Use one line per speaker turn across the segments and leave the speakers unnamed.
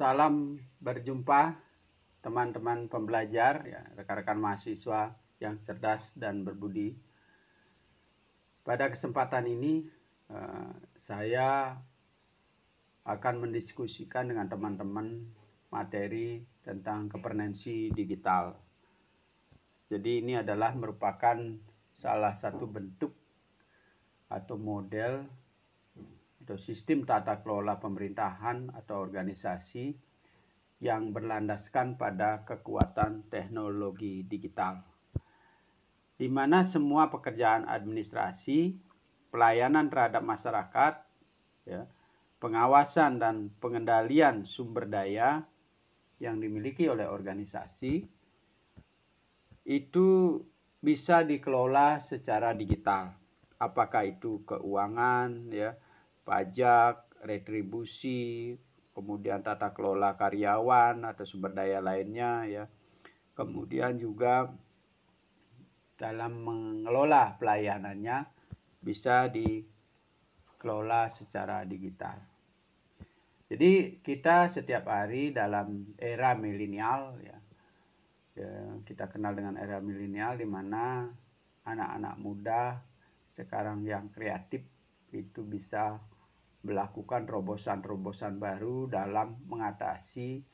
Salam berjumpa teman-teman pembelajar, ya, rekan-rekan mahasiswa yang cerdas dan berbudi. Pada kesempatan ini saya akan mendiskusikan dengan teman-teman materi tentang governance digital. Jadi ini adalah merupakan salah satu bentuk atau model atau sistem tata kelola pemerintahan atau organisasi yang berlandaskan pada kekuatan teknologi digital, di mana semua pekerjaan administrasi, pelayanan terhadap masyarakat, ya, pengawasan dan pengendalian sumber daya yang dimiliki oleh organisasi itu bisa dikelola secara digital. Apakah itu keuangan, ya, pajak, retribusi, kemudian tata kelola karyawan atau sumber daya lainnya, ya. Kemudian juga dalam mengelola pelayanannya bisa dikelola secara digital. Jadi kita setiap hari dalam era milenial, ya, kita kenal dengan era milenial, di mana anak-anak muda sekarang yang kreatif itu bisa melakukan terobosan-terobosan baru dalam mengatasi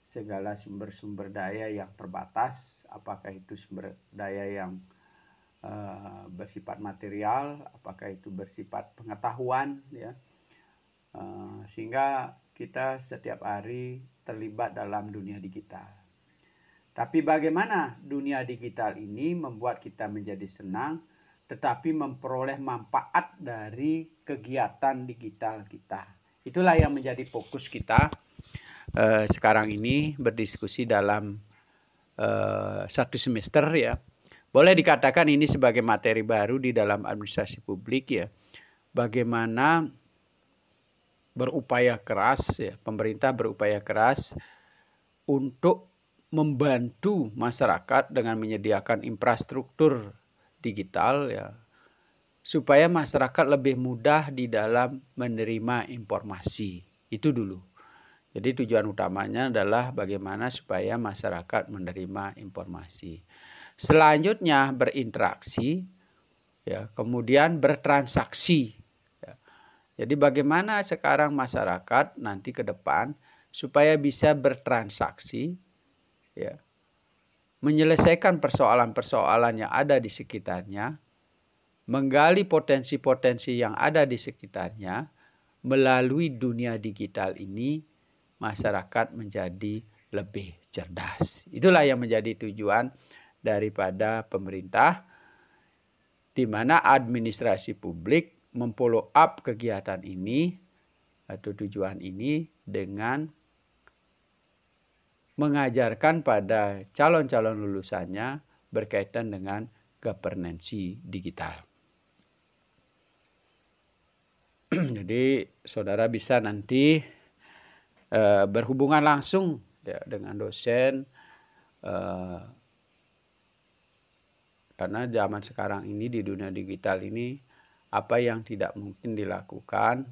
segala sumber-sumber daya yang terbatas, apakah itu sumber daya yang bersifat material, apakah itu bersifat pengetahuan, ya, sehingga kita setiap hari terlibat dalam dunia digital. Tapi bagaimana dunia digital ini membuat kita menjadi senang, tetapi memperoleh manfaat dari kegiatan digital kita. Itulah yang menjadi fokus kita sekarang ini berdiskusi dalam satu semester, ya. Boleh dikatakan ini sebagai materi baru di dalam administrasi publik, ya. Bagaimana berupaya keras, ya, pemerintah berupaya keras untuk membantu masyarakat dengan menyediakan infrastruktur digital, ya, supaya masyarakat lebih mudah di dalam menerima informasi. Itu dulu. Jadi tujuan utamanya adalah bagaimana supaya masyarakat menerima informasi. Selanjutnya berinteraksi, ya, kemudian bertransaksi. Ya. Jadi bagaimana sekarang masyarakat nanti ke depan supaya bisa bertransaksi, ya, menyelesaikan persoalan-persoalan yang ada di sekitarnya, menggali potensi-potensi yang ada di sekitarnya. Melalui dunia digital ini, masyarakat menjadi lebih cerdas. Itulah yang menjadi tujuan daripada pemerintah, di mana administrasi publik memfollow up kegiatan ini atau tujuan ini dengan mengajarkan pada calon-calon lulusannya berkaitan dengan governance digital. Jadi saudara bisa nanti berhubungan langsung, ya, dengan dosen, karena zaman sekarang ini di dunia digital ini apa yang tidak mungkin dilakukan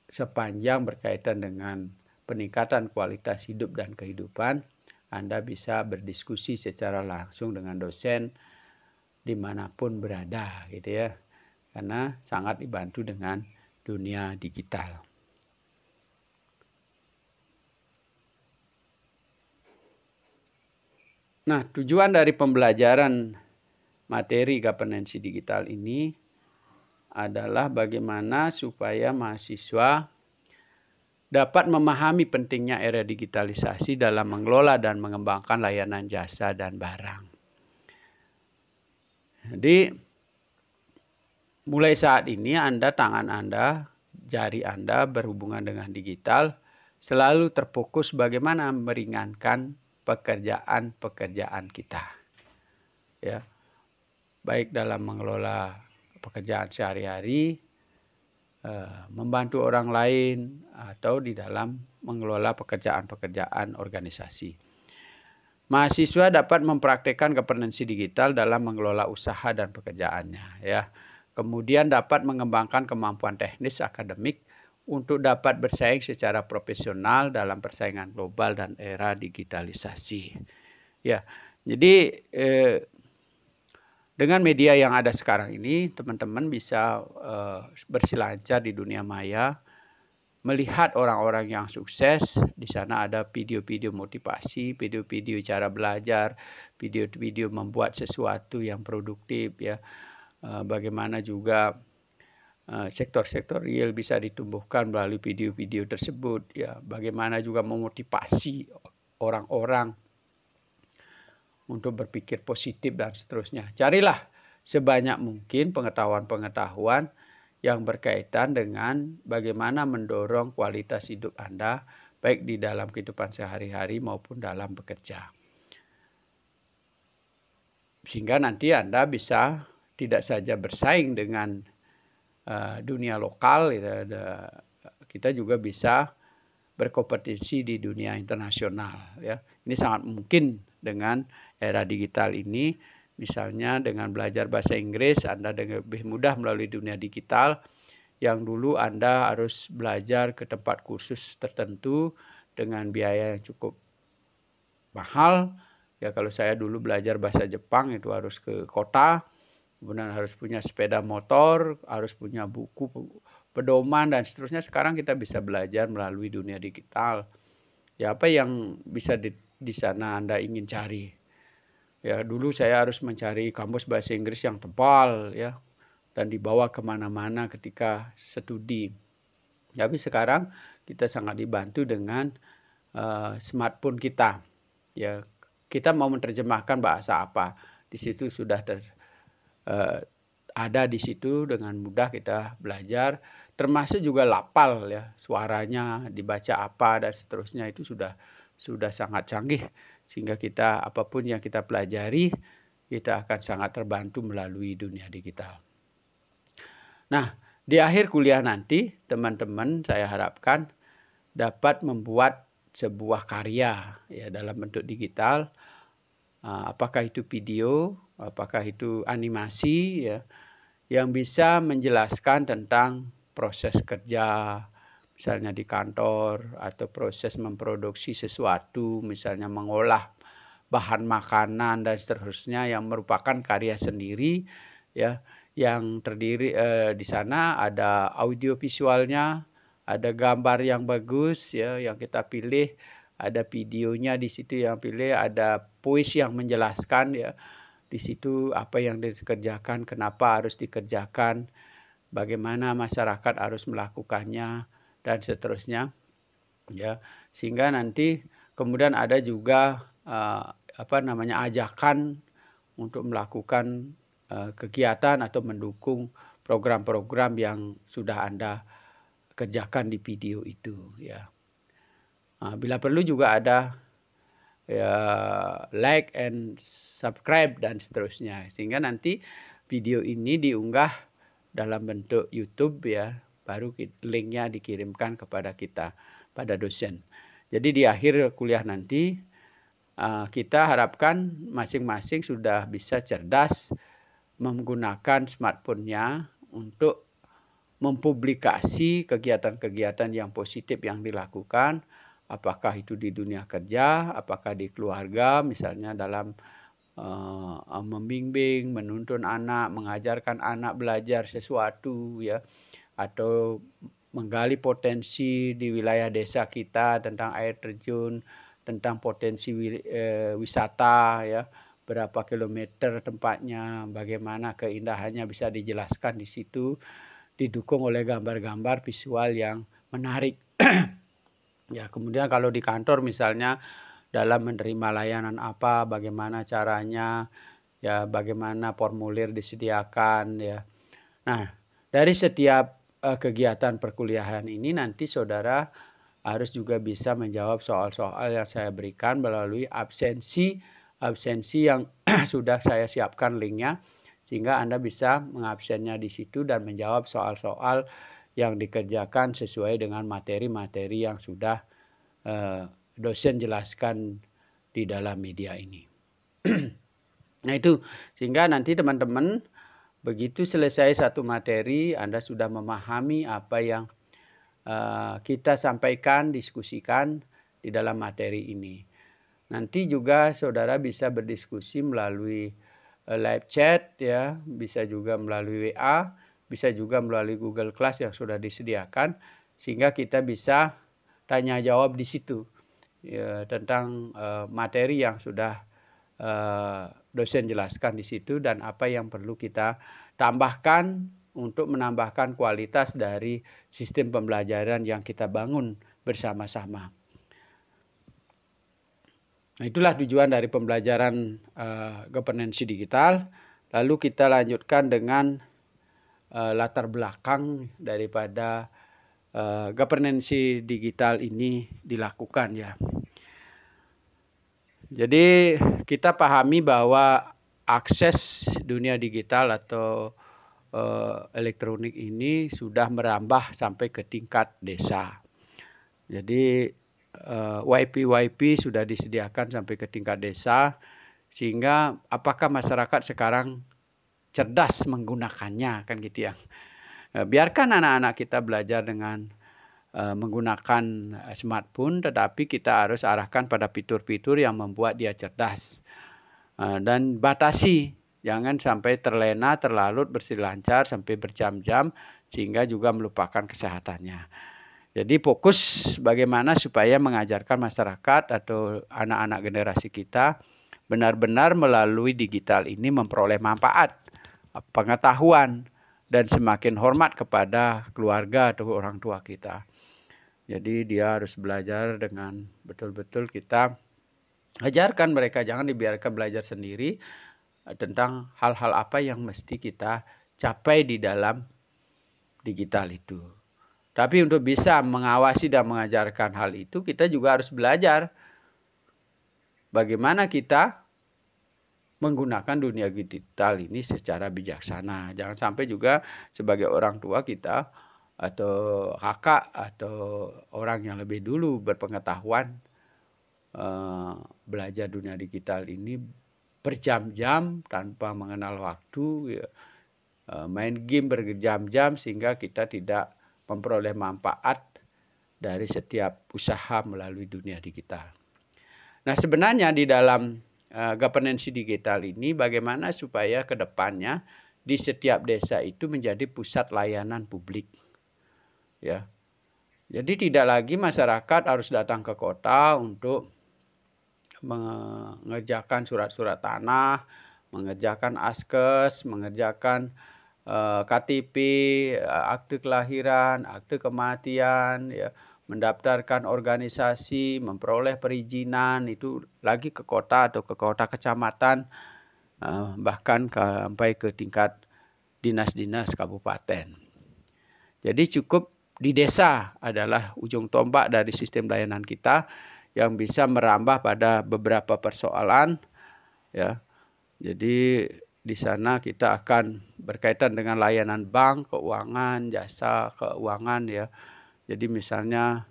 sepanjang berkaitan dengan peningkatan kualitas hidup dan kehidupan, Anda bisa berdiskusi secara langsung dengan dosen dimanapun berada, gitu, ya, karena sangat dibantu dengan dunia digital. Nah, tujuan dari pembelajaran materi governance digital ini adalah bagaimana supaya mahasiswa dapat memahami pentingnya era digitalisasi dalam mengelola dan mengembangkan layanan jasa dan barang. Jadi mulai saat ini tangan Anda, jari Anda berhubungan dengan digital selalu terfokus bagaimana meringankan pekerjaan-pekerjaan kita, ya, baik dalam mengelola pekerjaan sehari-hari, membantu orang lain, atau di dalam mengelola pekerjaan-pekerjaan organisasi. Mahasiswa dapat mempraktikkan governance digital dalam mengelola usaha dan pekerjaannya, ya. Kemudian dapat mengembangkan kemampuan teknis akademik untuk dapat bersaing secara profesional dalam persaingan global dan era digitalisasi. Ya, jadi dengan media yang ada sekarang ini, teman-teman bisa berselancar di dunia maya, melihat orang-orang yang sukses. Di sana ada video-video motivasi, video-video cara belajar, video-video membuat sesuatu yang produktif, ya. Bagaimana juga sektor-sektor real bisa ditumbuhkan melalui video-video tersebut, ya. Bagaimana juga memotivasi orang-orang untuk berpikir positif dan seterusnya. Carilah sebanyak mungkin pengetahuan-pengetahuan yang berkaitan dengan bagaimana mendorong kualitas hidup Anda, baik di dalam kehidupan sehari-hari maupun dalam bekerja. Sehingga nanti Anda bisa tidak saja bersaing dengan dunia lokal, kita juga bisa berkompetisi di dunia internasional. Ya. Ini sangat mungkin dengan era digital ini. Misalnya dengan belajar bahasa Inggris, Anda lebih mudah melalui dunia digital. Yang dulu Anda harus belajar ke tempat kursus tertentu dengan biaya yang cukup mahal. Ya, kalau saya dulu belajar bahasa Jepang itu harus ke kota, kemudian harus punya sepeda motor, harus punya buku, pedoman dan seterusnya. Sekarang kita bisa belajar melalui dunia digital. Ya, apa yang bisa di sana Anda ingin cari? Ya, dulu saya harus mencari kamus bahasa Inggris yang tebal, ya, dan dibawa kemana-mana ketika studi. Tapi sekarang kita sangat dibantu dengan smartphone kita. Ya, kita mau menerjemahkan bahasa apa, di situ sudah ada di situ dengan mudah kita belajar. Termasuk juga lapal, ya, suaranya dibaca apa dan seterusnya itu sudah sangat canggih, sehingga kita apapun yang kita pelajari kita akan sangat terbantu melalui dunia digital. Nah, di akhir kuliah nanti teman-teman saya harapkan dapat membuat sebuah karya, ya, dalam bentuk digital, apakah itu video, apakah itu animasi, ya, yang bisa menjelaskan tentang proses kerja, misalnya di kantor, atau proses memproduksi sesuatu, misalnya mengolah bahan makanan dan seterusnya, yang merupakan karya sendiri, ya, yang terdiri di sana ada audio visualnya, ada gambar yang bagus, ya, yang kita pilih, ada videonya di situ yang pilih, ada puisi yang menjelaskan, ya, di situ apa yang dikerjakan, kenapa harus dikerjakan, bagaimana masyarakat harus melakukannya dan seterusnya, ya, sehingga nanti kemudian ada juga ajakan untuk melakukan kegiatan atau mendukung program-program yang sudah Anda kerjakan di video itu, ya. Bila perlu juga ada, ya, like and subscribe dan seterusnya, sehingga nanti video ini diunggah dalam bentuk YouTube, ya, baru linknya dikirimkan kepada kita, pada dosen. Jadi di akhir kuliah nanti kita harapkan masing-masing sudah bisa cerdas menggunakan smartphone-nya untuk mempublikasi kegiatan-kegiatan yang positif yang dilakukan, apakah itu di dunia kerja, apakah di keluarga, misalnya dalam membimbing, menuntun anak, mengajarkan anak belajar sesuatu, ya, atau menggali potensi di wilayah desa kita tentang air terjun, tentang potensi wisata, ya, berapa kilometer tempatnya, bagaimana keindahannya bisa dijelaskan di situ, didukung oleh gambar-gambar visual yang menarik. Ya, kemudian kalau di kantor misalnya dalam menerima layanan apa, bagaimana caranya, ya, bagaimana formulir disediakan, ya. Nah, dari setiap kegiatan perkuliahan ini nanti saudara harus juga bisa menjawab soal-soal yang saya berikan melalui absensi yang sudah saya siapkan linknya, sehingga Anda bisa mengabsennya di situ dan menjawab soal-soal yang dikerjakan sesuai dengan materi-materi yang sudah dosen jelaskan di dalam media ini. Nah itu, sehingga nanti teman-teman begitu selesai satu materi, Anda sudah memahami apa yang kita sampaikan, diskusikan di dalam materi ini. Nanti juga saudara bisa berdiskusi melalui live chat, ya, bisa juga melalui WA, bisa juga melalui Google Class yang sudah disediakan, sehingga kita bisa tanya jawab di situ ya, tentang materi yang sudah dosen jelaskan di situ dan apa yang perlu kita tambahkan untuk menambahkan kualitas dari sistem pembelajaran yang kita bangun bersama-sama. Nah, itulah tujuan dari pembelajaran governance digital. Lalu kita lanjutkan dengan latar belakang daripada governance digital ini dilakukan, ya. Jadi kita pahami bahwa akses dunia digital atau elektronik ini sudah merambah sampai ke tingkat desa. Jadi WiFi sudah disediakan sampai ke tingkat desa, sehingga apakah masyarakat sekarang cerdas menggunakannya, kan gitu ya. Biarkan anak-anak kita belajar dengan menggunakan smartphone, tetapi kita harus arahkan pada fitur-fitur yang membuat dia cerdas. Dan batasi, jangan sampai terlena, terlalut, berselancar sampai berjam-jam, sehingga juga melupakan kesehatannya. Jadi fokus bagaimana supaya mengajarkan masyarakat atau anak-anak generasi kita benar-benar melalui digital ini memperoleh manfaat, pengetahuan, dan semakin hormat kepada keluarga atau orang tua kita. Jadi dia harus belajar dengan betul-betul kita ajarkan mereka, jangan dibiarkan belajar sendiri tentang hal-hal apa yang mesti kita capai di dalam digital itu. Tapi untuk bisa mengawasi dan mengajarkan hal itu, kita juga harus belajar bagaimana kita menggunakan dunia digital ini secara bijaksana. Jangan sampai juga sebagai orang tua kita atau kakak atau orang yang lebih dulu berpengetahuan belajar dunia digital ini berjam-jam tanpa mengenal waktu, ya, main game berjam-jam sehingga kita tidak memperoleh manfaat dari setiap usaha melalui dunia digital. Nah, sebenarnya di dalam governance digital ini bagaimana supaya ke depannya di setiap desa itu menjadi pusat layanan publik. Ya. Jadi tidak lagi masyarakat harus datang ke kota untuk mengerjakan surat-surat tanah, mengerjakan askes, mengerjakan KTP, akte kelahiran, akte kematian, ya, mendaftarkan organisasi, memperoleh perizinan, itu lagi ke kota atau ke kota kecamatan, bahkan sampai ke tingkat dinas-dinas kabupaten. Jadi cukup di desa adalah ujung tombak dari sistem layanan kita yang bisa merambah pada beberapa persoalan, ya. Jadi di sana kita akan berkaitan dengan layanan bank, keuangan, jasa keuangan, ya. Jadi misalnya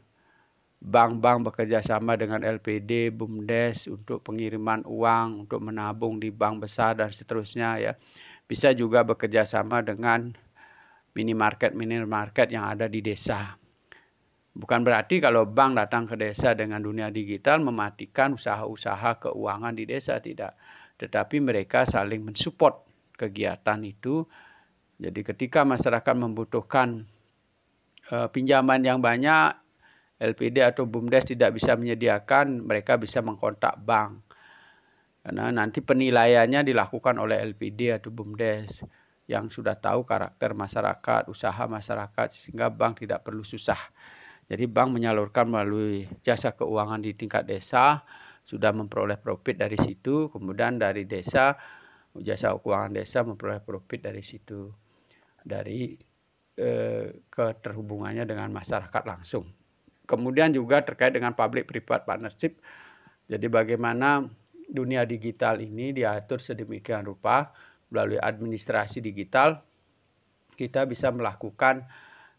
bank-bank bekerja sama dengan LPD, BUMDes untuk pengiriman uang, untuk menabung di bank besar dan seterusnya, ya. Bisa juga bekerja sama dengan minimarket yang ada di desa. Bukan berarti kalau bank datang ke desa dengan dunia digital mematikan usaha-usaha keuangan di desa, tidak. Tetapi mereka saling mensupport kegiatan itu. Jadi ketika masyarakat membutuhkan pinjaman yang banyak, LPD atau BUMDes tidak bisa menyediakan, mereka bisa mengkontak bank. Karena nanti penilaiannya dilakukan oleh LPD atau BUMDes yang sudah tahu karakter masyarakat, usaha masyarakat, sehingga bank tidak perlu susah. Jadi bank menyalurkan melalui jasa keuangan di tingkat desa, sudah memperoleh profit dari situ, kemudian dari desa, jasa keuangan desa memperoleh profit dari situ, dari keterhubungannya dengan masyarakat langsung. Kemudian juga terkait dengan public-private partnership, jadi bagaimana dunia digital ini diatur sedemikian rupa, melalui administrasi digital, kita bisa melakukan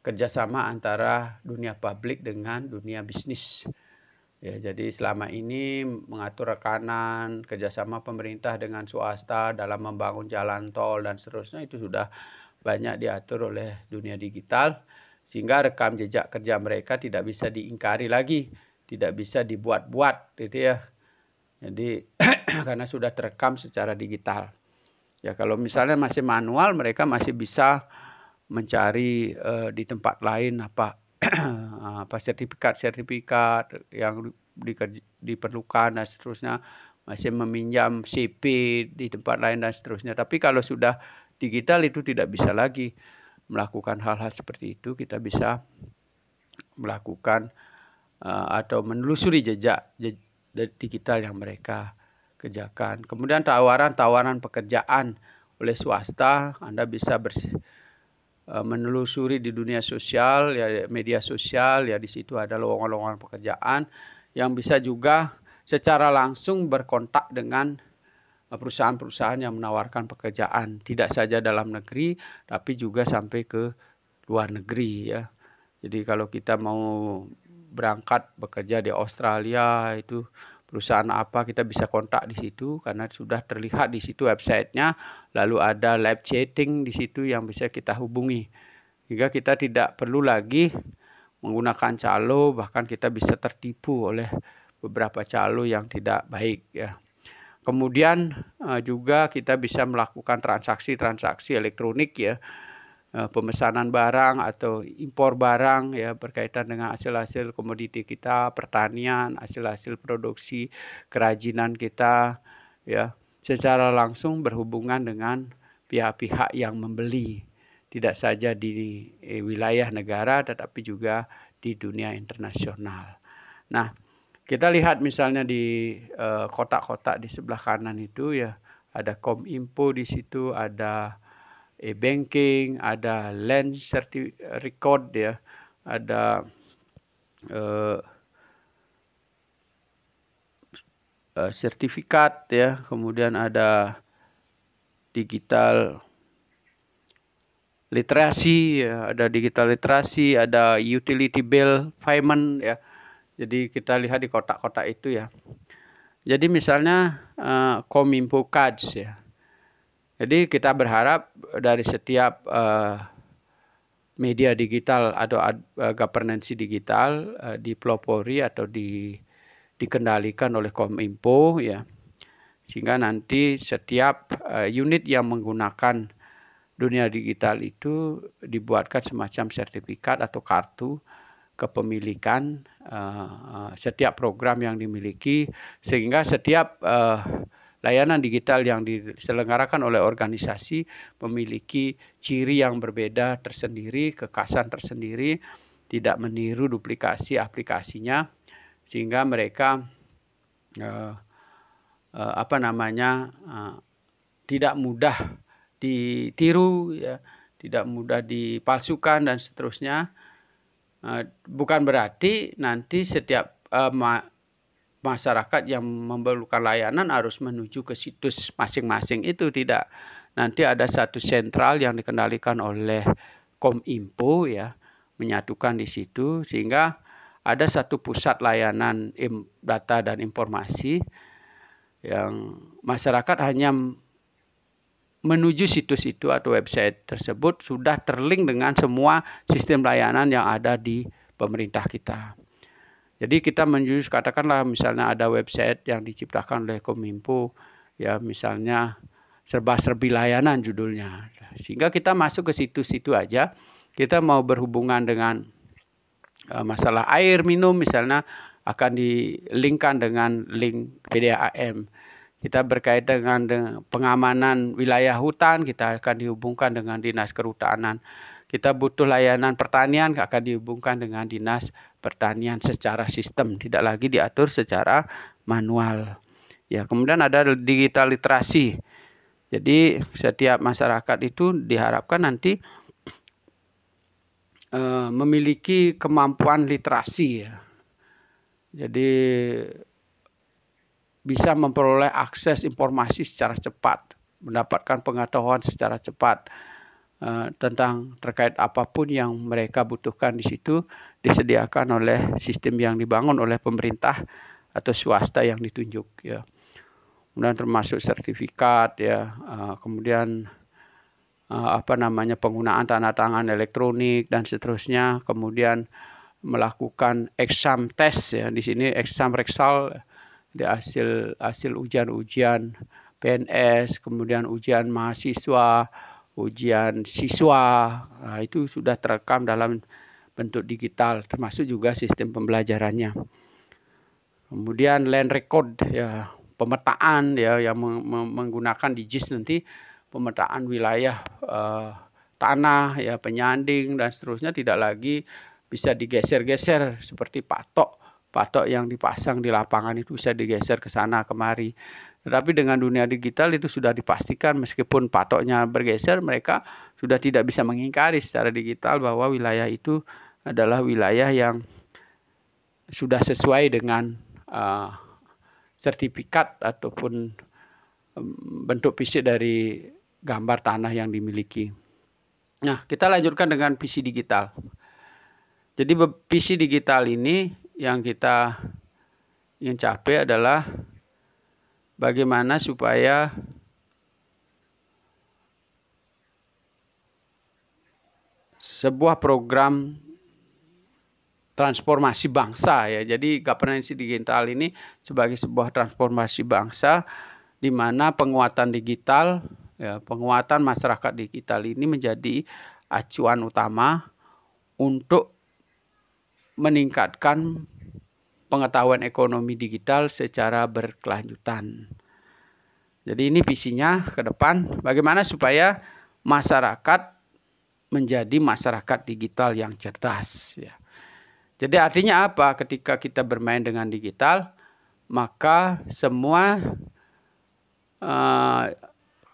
kerjasama antara dunia publik dengan dunia bisnis. Ya, jadi selama ini mengatur rekanan, kerjasama pemerintah dengan swasta dalam membangun jalan tol dan seterusnya itu sudah banyak diatur oleh dunia digital, sehingga rekam jejak kerja mereka tidak bisa diingkari lagi, tidak bisa dibuat-buat gitu ya. Jadi karena sudah terekam secara digital. Ya kalau misalnya masih manual, mereka masih bisa mencari di tempat lain apa sertifikat-sertifikat yang diperlukan dan seterusnya, masih meminjam CP di tempat lain dan seterusnya. Tapi kalau sudah digital itu tidak bisa lagi melakukan hal-hal seperti itu. Kita bisa melakukan atau menelusuri jejak digital yang mereka kerjakan. Kemudian tawaran pekerjaan oleh swasta, Anda bisa menelusuri di dunia sosial, ya media sosial, ya di situ ada lowongan-lowongan pekerjaan yang bisa juga secara langsung berkontak dengan perusahaan-perusahaan yang menawarkan pekerjaan, tidak saja dalam negeri tapi juga sampai ke luar negeri ya. Jadi kalau kita mau berangkat bekerja di Australia, itu perusahaan apa, kita bisa kontak di situ karena sudah terlihat di situ websitenya, lalu ada live chatting di situ yang bisa kita hubungi. Sehingga kita tidak perlu lagi menggunakan calo, bahkan kita bisa tertipu oleh beberapa calo yang tidak baik ya. Kemudian juga kita bisa melakukan transaksi-transaksi elektronik ya, pemesanan barang atau impor barang ya, berkaitan dengan hasil-hasil komoditi kita, pertanian, hasil-hasil produksi kerajinan kita ya, secara langsung berhubungan dengan pihak-pihak yang membeli, tidak saja di wilayah negara tetapi juga di dunia internasional. Nah, kita lihat misalnya di kotak-kotak di sebelah kanan itu ya, ada Kominfo di situ, ada e-banking, ada land record ya, ada sertifikat ya, kemudian ada digital literasi ya, ada digital literasi, ada utility bill payment ya. Jadi kita lihat di kotak-kotak itu ya. Jadi misalnya Kominfo Cards ya. Jadi kita berharap dari setiap media digital atau governance digital dipelopori atau dikendalikan oleh Kominfo ya, sehingga nanti setiap unit yang menggunakan dunia digital itu dibuatkan semacam sertifikat atau kartu kepemilikan setiap program yang dimiliki, sehingga setiap layanan digital yang diselenggarakan oleh organisasi memiliki ciri yang berbeda tersendiri, kekhasan tersendiri, tidak meniru duplikasi aplikasinya, sehingga mereka tidak mudah ditiru, ya, tidak mudah dipalsukan dan seterusnya. Bukan berarti nanti setiap masyarakat yang memerlukan layanan harus menuju ke situs masing-masing, itu tidak. Nanti ada satu sentral yang dikendalikan oleh Kominfo ya, menyatukan di situ, sehingga ada satu pusat layanan data dan informasi yang masyarakat hanya menuju situs itu atau website tersebut sudah terlink dengan semua sistem layanan yang ada di pemerintah kita. Jadi kita menuju, katakanlah misalnya ada website yang diciptakan oleh Kominfo, ya misalnya serba-serbi layanan judulnya. Sehingga kita masuk ke situ-situ aja, kita mau berhubungan dengan masalah air minum misalnya, akan dilinkkan dengan link PDAM. Kita berkaitan dengan pengamanan wilayah hutan, kita akan dihubungkan dengan Dinas Kehutanan. Kita butuh layanan pertanian, akan dihubungkan dengan Dinas Pertanian secara sistem, tidak lagi diatur secara manual. Ya, kemudian ada digital literasi. Jadi setiap masyarakat itu diharapkan nanti memiliki kemampuan literasi. Ya. Jadi bisa memperoleh akses informasi secara cepat, mendapatkan pengetahuan secara cepat. Tentang terkait apapun yang mereka butuhkan di situ disediakan oleh sistem yang dibangun oleh pemerintah atau swasta yang ditunjuk ya. Kemudian termasuk sertifikat ya, kemudian penggunaan tanda tangan elektronik dan seterusnya, kemudian melakukan exam test ya, di sini exam Rexall, di hasil ujian PNS, kemudian ujian mahasiswa, ujian siswa, itu sudah terekam dalam bentuk digital, termasuk juga sistem pembelajarannya. Kemudian land record ya, pemetaan ya, yang menggunakan di JIS nanti, pemetaan wilayah tanah ya, penyanding dan seterusnya tidak lagi bisa digeser-geser seperti patok yang dipasang di lapangan itu bisa digeser ke sana kemari. Tetapi dengan dunia digital itu sudah dipastikan meskipun patoknya bergeser, mereka sudah tidak bisa mengingkari secara digital bahwa wilayah itu adalah wilayah yang sudah sesuai dengan sertifikat ataupun bentuk fisik dari gambar tanah yang dimiliki. Nah, kita lanjutkan dengan visi digital. Jadi visi digital ini yang kita ingin capai adalah bagaimana supaya sebuah program transformasi bangsa ya. Jadi governance digital ini sebagai sebuah transformasi bangsa di mana penguatan digital ya, penguatan masyarakat digital ini menjadi acuan utama untuk meningkatkan pengetahuan ekonomi digital secara berkelanjutan. Jadi ini visinya ke depan, bagaimana supaya masyarakat menjadi masyarakat digital yang cerdas. Ya. Jadi artinya apa? Ketika kita bermain dengan digital, maka semua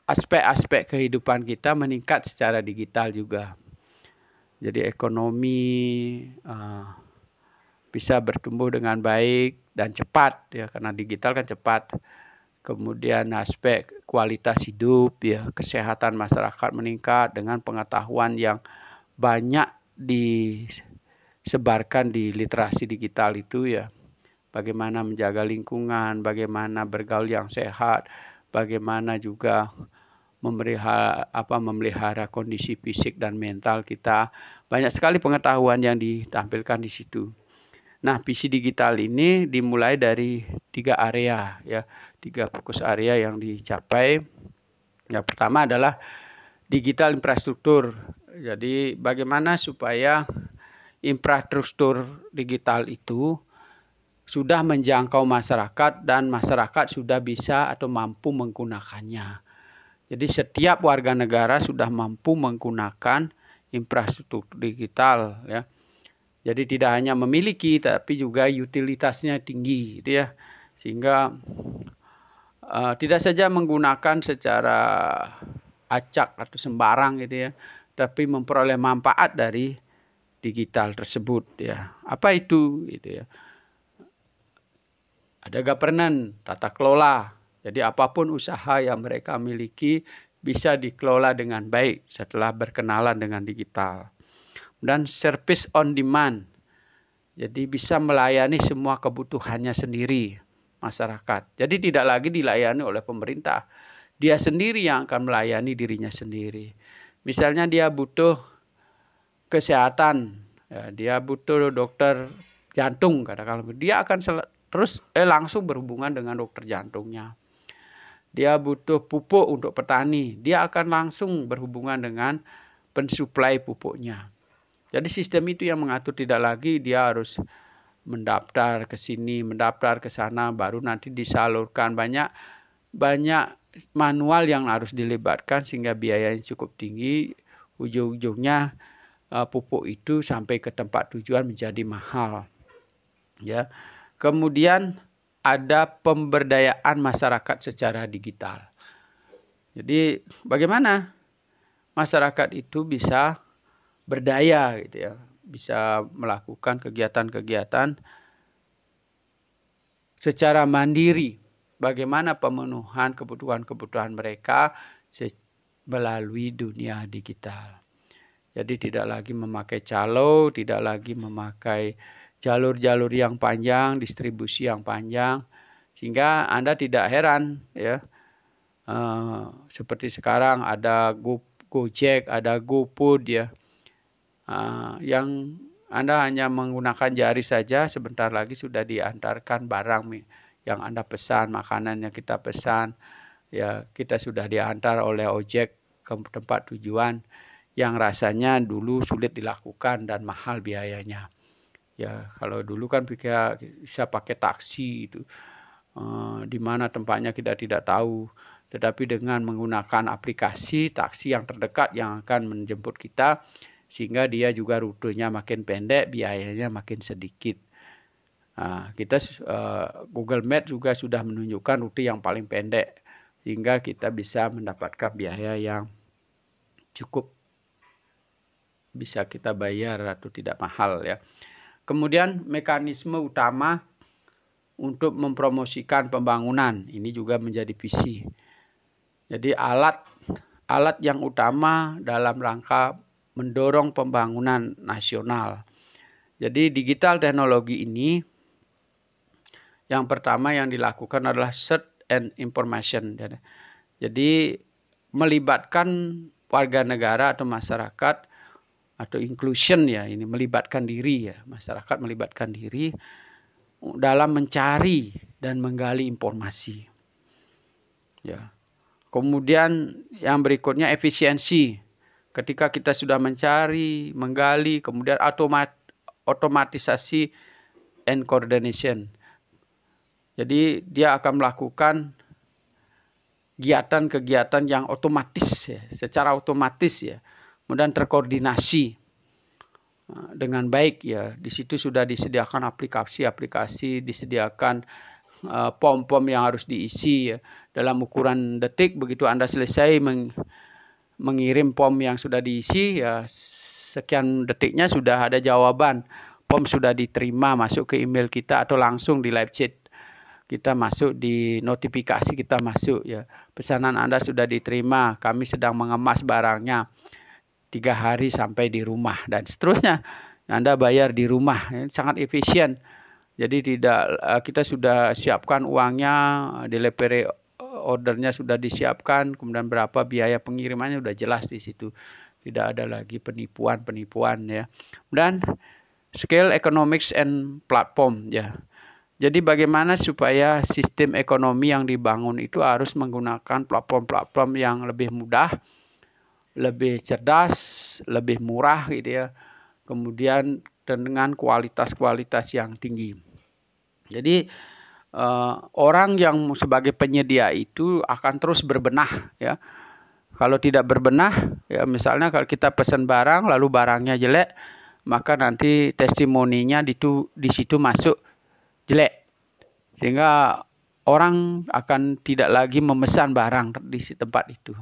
aspek-aspek kehidupan kita meningkat secara digital juga. Jadi ekonomi bisa bertumbuh dengan baik dan cepat ya, karena digital kan cepat. Kemudian aspek kualitas hidup ya, kesehatan masyarakat meningkat dengan pengetahuan yang banyak disebarkan di literasi digital itu ya. Bagaimana menjaga lingkungan, bagaimana bergaul yang sehat, bagaimana juga memelihara kondisi fisik dan mental kita. Banyak sekali pengetahuan yang ditampilkan di situ. Nah, visi digital ini dimulai dari 3 area ya, 3 fokus area yang dicapai. Yang pertama adalah digital infrastruktur. Jadi bagaimana supaya infrastruktur digital itu sudah menjangkau masyarakat dan masyarakat sudah bisa atau mampu menggunakannya. Jadi setiap warga negara sudah mampu menggunakan infrastruktur digital ya. Jadi tidak hanya memiliki tapi juga utilitasnya tinggi gitu ya. Sehingga tidak saja menggunakan secara acak atau sembarang gitu ya, tapi memperoleh manfaat dari digital tersebut ya. Apa itu gitu ya? Ada governance, tata kelola. Jadi apapun usaha yang mereka miliki bisa dikelola dengan baik setelah berkenalan dengan digital. Dan service on demand. Jadi bisa melayani semua kebutuhannya sendiri masyarakat. Jadi tidak lagi dilayani oleh pemerintah. Dia sendiri yang akan melayani dirinya sendiri. Misalnya dia butuh kesehatan, ya, dia butuh dokter jantung katakanlah, dia akan langsung berhubungan dengan dokter jantungnya. Dia butuh pupuk untuk petani, dia akan langsung berhubungan dengan pensuplai pupuknya. Jadi sistem itu yang mengatur, tidak lagi dia harus mendaftar ke sini, mendaftar ke sana, baru nanti disalurkan. Banyak manual yang harus dilibatkan sehingga biayanya cukup tinggi. Ujung-ujungnya pupuk itu sampai ke tempat tujuan menjadi mahal. Ya. Kemudian ada pemberdayaan masyarakat secara digital. Jadi bagaimana masyarakat itu bisa berdaya gitu ya, bisa melakukan kegiatan-kegiatan secara mandiri. Bagaimana pemenuhan kebutuhan-kebutuhan mereka melalui dunia digital. Jadi tidak lagi memakai calo, tidak lagi memakai jalur-jalur yang panjang, distribusi yang panjang, sehingga Anda tidak heran ya. Seperti sekarang ada Gojek, ada GoFood ya. Yang Anda hanya menggunakan jari saja, sebentar lagi sudah diantarkan barang yang Anda pesan, makanan yang kita pesan. Ya, kita sudah diantar oleh ojek ke tempat tujuan yang rasanya dulu sulit dilakukan dan mahal biayanya. Ya, kalau dulu kan bisa pakai taksi itu. Di mana tempatnya kita tidak tahu. Tetapi dengan menggunakan aplikasi taksi yang terdekat yang akan menjemput kita, sehingga dia juga rutenya makin pendek, biayanya makin sedikit. Google Maps juga sudah menunjukkan rute yang paling pendek, sehingga kita bisa mendapatkan biaya yang cukup bisa kita bayar atau tidak mahal ya. Kemudian mekanisme utama untuk mempromosikan pembangunan ini juga menjadi visi. Jadi alat yang utama dalam rangka mendorong pembangunan nasional. Jadi digital teknologi ini yang pertama yang dilakukan adalah search and information. Jadi melibatkan warga negara atau masyarakat atau inclusion ya, ini melibatkan diri ya, masyarakat melibatkan diri dalam mencari dan menggali informasi. Ya. Kemudian yang berikutnya efisiensi. Ketika kita sudah mencari, menggali, kemudian otomatisasi and coordination. Jadi dia akan melakukan kegiatan-kegiatan yang otomatis ya, secara otomatis ya. Kemudian terkoordinasi dengan baik ya. Di situ sudah disediakan aplikasi-aplikasi, disediakan pom-pom yang harus diisi ya. Dalam ukuran detik, begitu Anda selesai mengirim pom yang sudah diisi ya, sekian detiknya sudah ada jawaban. Pom sudah diterima masuk ke email kita atau langsung di live chat kita masuk, di notifikasi kita masuk ya. Pesanan Anda sudah diterima, kami sedang mengemas barangnya, 3 hari sampai di rumah dan seterusnya. Anda bayar di rumah, sangat efisien. Jadi kita sudah siapkan uangnya, delivery ordernya sudah disiapkan, kemudian berapa biaya pengirimannya sudah jelas di situ. Tidak ada lagi penipuan ya. Dan scale economics and platform ya. Jadi bagaimana supaya sistem ekonomi yang dibangun itu harus menggunakan platform-platform yang lebih mudah, lebih cerdas, lebih murah gitu ya. Kemudian dengan kualitas-kualitas yang tinggi. Jadi orang yang sebagai penyedia itu akan terus berbenah ya. Kalau tidak berbenah ya, misalnya kalau kita pesan barang lalu barangnya jelek, maka nanti testimoninya di situ masuk jelek. Sehingga orang akan tidak lagi memesan barang di tempat itu.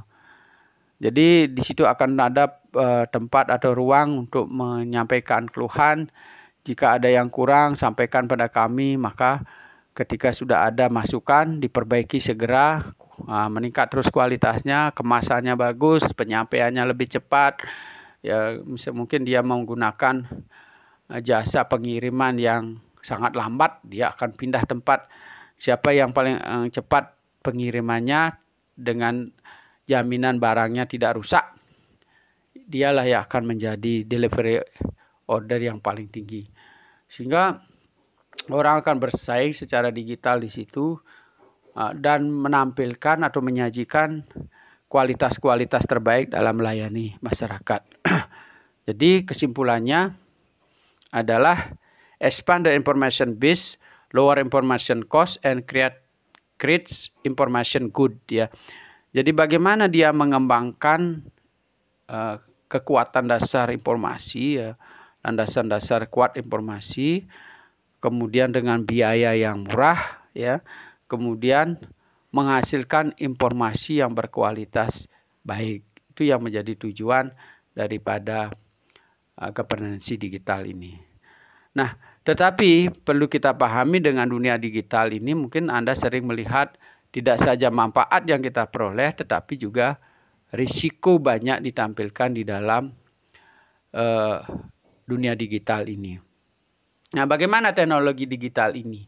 Jadi di situ akan ada tempat atau ruang untuk menyampaikan keluhan. Jika ada yang kurang, sampaikan pada kami, maka ketika sudah ada masukan, diperbaiki segera, meningkat terus kualitasnya, kemasannya bagus, penyampaiannya lebih cepat. Ya, mungkin dia menggunakan jasa pengiriman yang sangat lambat, dia akan pindah tempat. Siapa yang paling cepat pengirimannya dengan jaminan barangnya tidak rusak, dialah yang akan menjadi delivery order yang paling tinggi. Sehingga orang akan bersaing secara digital di situ dan menampilkan atau menyajikan kualitas-kualitas terbaik dalam melayani masyarakat. Jadi kesimpulannya adalah expand the information base, lower information cost, and creates information good ya. Jadi bagaimana dia mengembangkan kekuatan dasar informasi ya, landasan-dasar kuat informasi, kemudian dengan biaya yang murah ya, kemudian menghasilkan informasi yang berkualitas baik. Itu yang menjadi tujuan daripada governance digital ini. Nah, tetapi perlu kita pahami dengan dunia digital ini, mungkin Anda sering melihat tidak saja manfaat yang kita peroleh, tetapi juga risiko banyak ditampilkan di dalam dunia digital ini. Nah, bagaimana teknologi digital ini?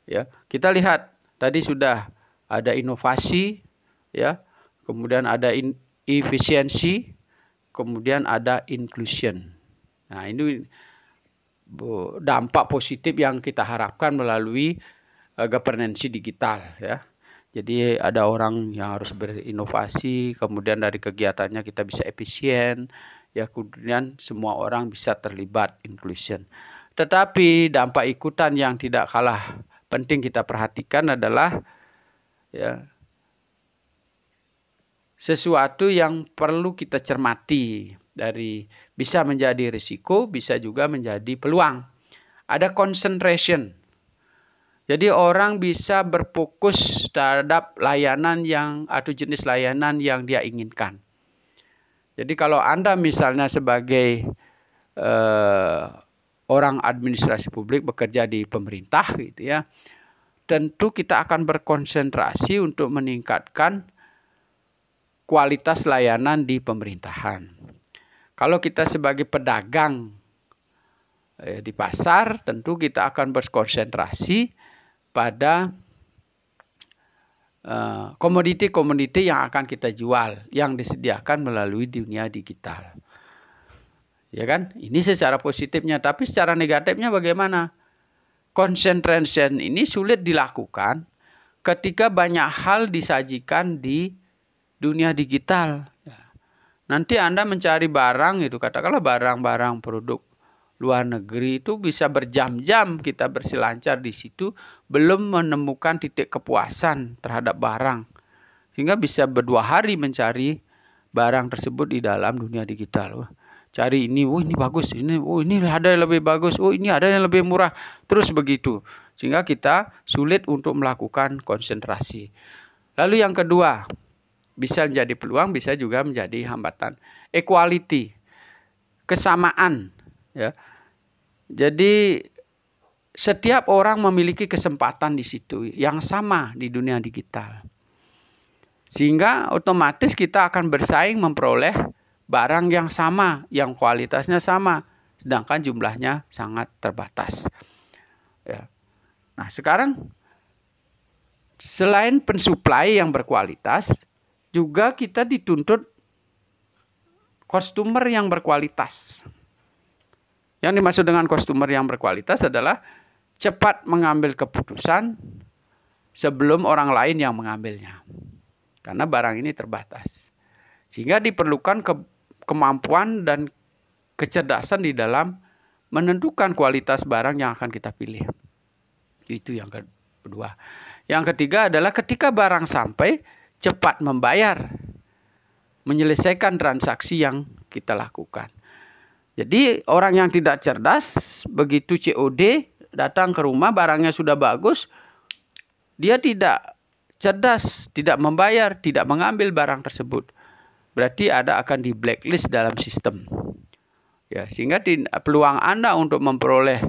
Ya, kita lihat tadi sudah ada inovasi, ya, kemudian ada efisiensi, kemudian ada inclusion. Nah, ini dampak positif yang kita harapkan melalui governance digital ya. Jadi ada orang yang harus berinovasi, kemudian dari kegiatannya kita bisa efisien, ya kemudian semua orang bisa terlibat inclusion. Tetapi dampak ikutan yang tidak kalah penting kita perhatikan adalah ya sesuatu yang perlu kita cermati, dari bisa menjadi risiko, bisa juga menjadi peluang. Ada concentration. Jadi orang bisa berfokus terhadap layanan yang atau jenis layanan yang dia inginkan. Jadi kalau Anda misalnya sebagai orang administrasi publik bekerja di pemerintah gitu ya, tentu kita akan berkonsentrasi untuk meningkatkan kualitas layanan di pemerintahan. Kalau kita sebagai pedagang di pasar, tentu kita akan berkonsentrasi pada komoditi-komoditi yang akan kita jual, yang disediakan melalui dunia digital. Ya kan? Ini secara positifnya, tapi secara negatifnya bagaimana? Concentration ini sulit dilakukan ketika banyak hal disajikan di dunia digital. Nanti Anda mencari barang itu, katakanlah barang-barang produk luar negeri itu bisa berjam-jam kita berselancar di situ, belum menemukan titik kepuasan terhadap barang. Sehingga bisa berdua hari mencari barang tersebut di dalam dunia digital. Cari ini, oh ini bagus, ini ada yang lebih bagus, oh ini ada yang lebih murah. Terus begitu. Sehingga kita sulit untuk melakukan konsentrasi. Lalu yang kedua, bisa menjadi peluang, bisa juga menjadi hambatan. Equality, kesamaan. Ya. Jadi setiap orang memiliki kesempatan di situ yang sama di dunia digital. Sehingga otomatis kita akan bersaing memperoleh barang yang sama, yang kualitasnya sama, sedangkan jumlahnya sangat terbatas. Ya. Nah, sekarang selain pensuplai yang berkualitas, juga kita dituntut customer yang berkualitas. Yang dimaksud dengan customer yang berkualitas adalah cepat mengambil keputusan sebelum orang lain yang mengambilnya. Karena barang ini terbatas. Sehingga diperlukan kemampuan dan kecerdasan di dalam menentukan kualitas barang yang akan kita pilih. Itu yang kedua. Yang ketiga adalah ketika barang sampai, cepat membayar, menyelesaikan transaksi yang kita lakukan. Jadi orang yang tidak cerdas, begitu COD datang ke rumah, barangnya sudah bagus, dia tidak cerdas, tidak membayar, tidak mengambil barang tersebut. Berarti akan di blacklist dalam sistem. Ya, sehingga peluang Anda untuk memperoleh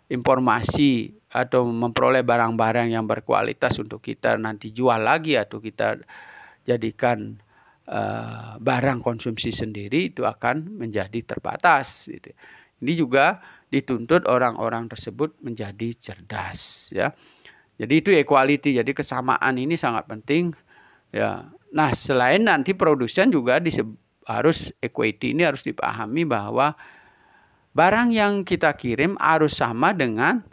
informasi atau memperoleh barang-barang yang berkualitas untuk kita nanti jual lagi atau kita jadikan barang konsumsi sendiri itu akan menjadi terbatas. Gitu. Ini juga dituntut orang-orang tersebut menjadi cerdas. Ya. Jadi itu equality, jadi kesamaan ini sangat penting. Ya. Nah, selain nanti produsen juga harus equity ini harus dipahami bahwa barang yang kita kirim harus sama dengan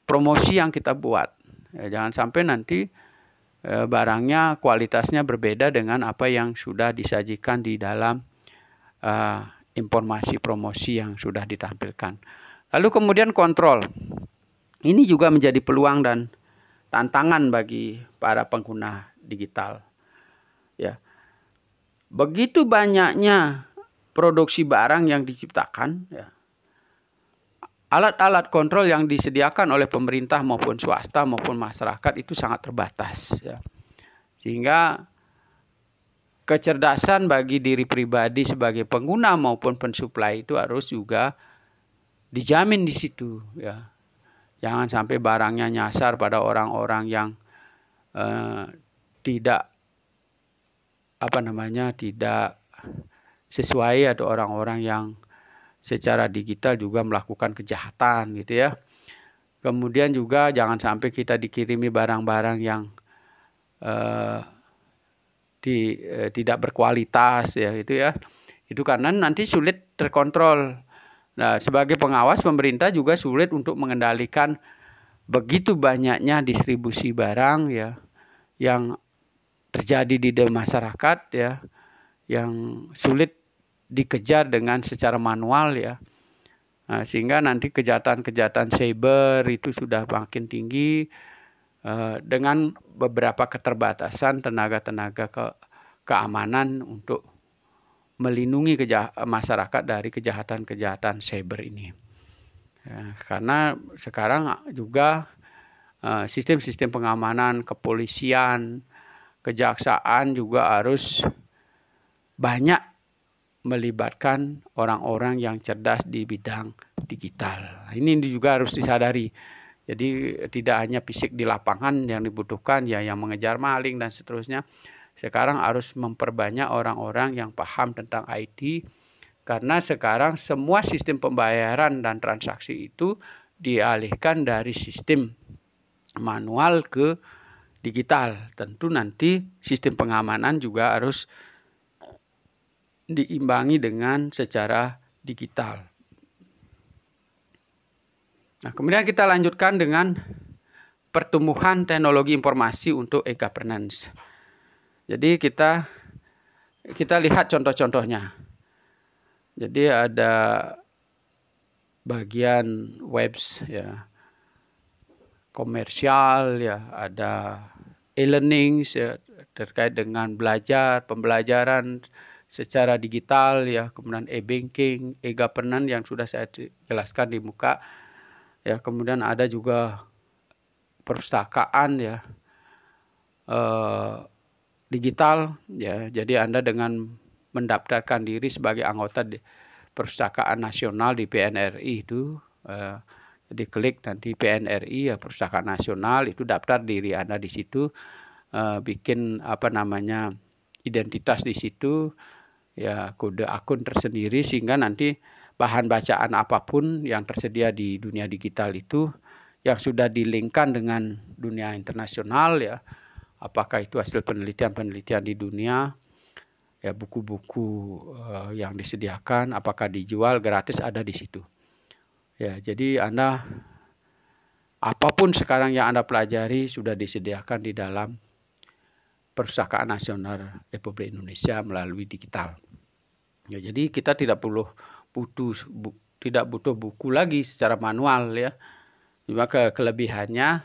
promosi yang kita buat. Ya, jangan sampai nanti barangnya kualitasnya berbeda dengan apa yang sudah disajikan di dalam informasi promosi yang sudah ditampilkan. Lalu kemudian kontrol. Ini juga menjadi peluang dan tantangan bagi para pengguna digital. Ya. Begitu banyaknya produksi barang yang diciptakan, ya. Alat-alat kontrol yang disediakan oleh pemerintah maupun swasta maupun masyarakat itu sangat terbatas. Ya. Sehingga kecerdasan bagi diri pribadi sebagai pengguna maupun pensuplai itu harus juga dijamin di situ. Ya. Jangan sampai barangnya nyasar pada orang-orang yang tidak sesuai atau orang-orang yang secara digital juga melakukan kejahatan gitu ya. Kemudian juga jangan sampai kita dikirimi barang-barang yang tidak berkualitas ya itu ya. Itu karena nanti sulit terkontrol. Nah, sebagai pengawas pemerintah juga sulit untuk mengendalikan begitu banyaknya distribusi barang ya yang terjadi di masyarakat ya, yang sulit dikejar dengan secara manual ya. Nah, sehingga nanti kejahatan-kejahatan cyber itu sudah makin tinggi dengan beberapa keterbatasan tenaga-tenaga keamanan untuk melindungi masyarakat dari kejahatan-kejahatan cyber ini. Ya, karena sekarang juga sistem-sistem pengamanan, kepolisian, kejaksaan juga harus banyak melibatkan orang-orang yang cerdas di bidang digital. Ini juga harus disadari. Jadi tidak hanya fisik di lapangan yang dibutuhkan ya, yang mengejar maling dan seterusnya. Sekarang harus memperbanyak orang-orang yang paham tentang IT, karena sekarang semua sistem pembayaran dan transaksi itu dialihkan dari sistem manual ke digital. Tentu nanti sistem pengamanan juga harus diimbangi dengan secara digital. Nah, kemudian kita lanjutkan dengan pertumbuhan teknologi informasi untuk e-governance. Jadi kita lihat contoh-contohnya. Jadi ada bagian webs ya, komersial ya, ada e-learning ya, terkait dengan pembelajaran secara digital ya, kemudian e-banking, e-governance yang sudah saya jelaskan di muka ya, kemudian ada juga perpustakaan ya, digital ya. Jadi Anda dengan mendaftarkan diri sebagai anggota di Perpustakaan Nasional di PNRI itu, jadi klik nanti PNRI ya, Perpustakaan Nasional, itu daftar diri Anda di situ, bikin identitas di situ ya, kode akun tersendiri, sehingga nanti bahan bacaan apapun yang tersedia di dunia digital itu yang sudah dilingkan dengan dunia internasional ya, apakah itu hasil penelitian-penelitian di dunia ya, buku-buku yang disediakan, apakah dijual gratis, ada di situ ya. Jadi Anda apapun sekarang yang Anda pelajari sudah disediakan di dalam Perpustakaan Nasional Republik Indonesia melalui digital. Ya, jadi kita tidak butuh buku lagi secara manual ya. Cuma kelebihannya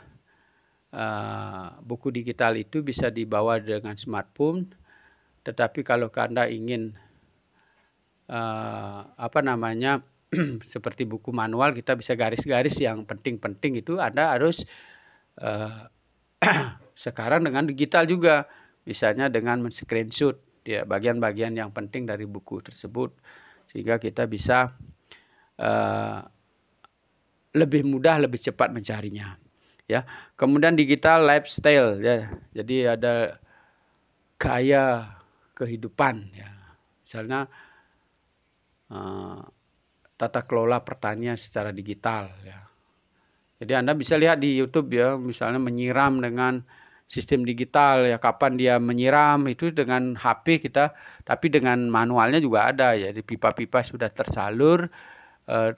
buku digital itu bisa dibawa dengan smartphone. Tetapi kalau Anda ingin seperti buku manual, kita bisa garis-garis yang penting-penting itu, Anda harus sekarang dengan digital juga. Misalnya dengan men-screenshot ya bagian-bagian yang penting dari buku tersebut, sehingga kita bisa lebih mudah, lebih cepat mencarinya ya. Kemudian digital lifestyle ya. Jadi ada gaya kehidupan ya. Misalnya tata kelola pertanian secara digital ya. Jadi Anda bisa lihat di YouTube ya, misalnya menyiram dengan sistem digital ya, kapan dia menyiram itu dengan HP kita, tapi dengan manualnya juga ada ya. Di pipa-pipa sudah tersalur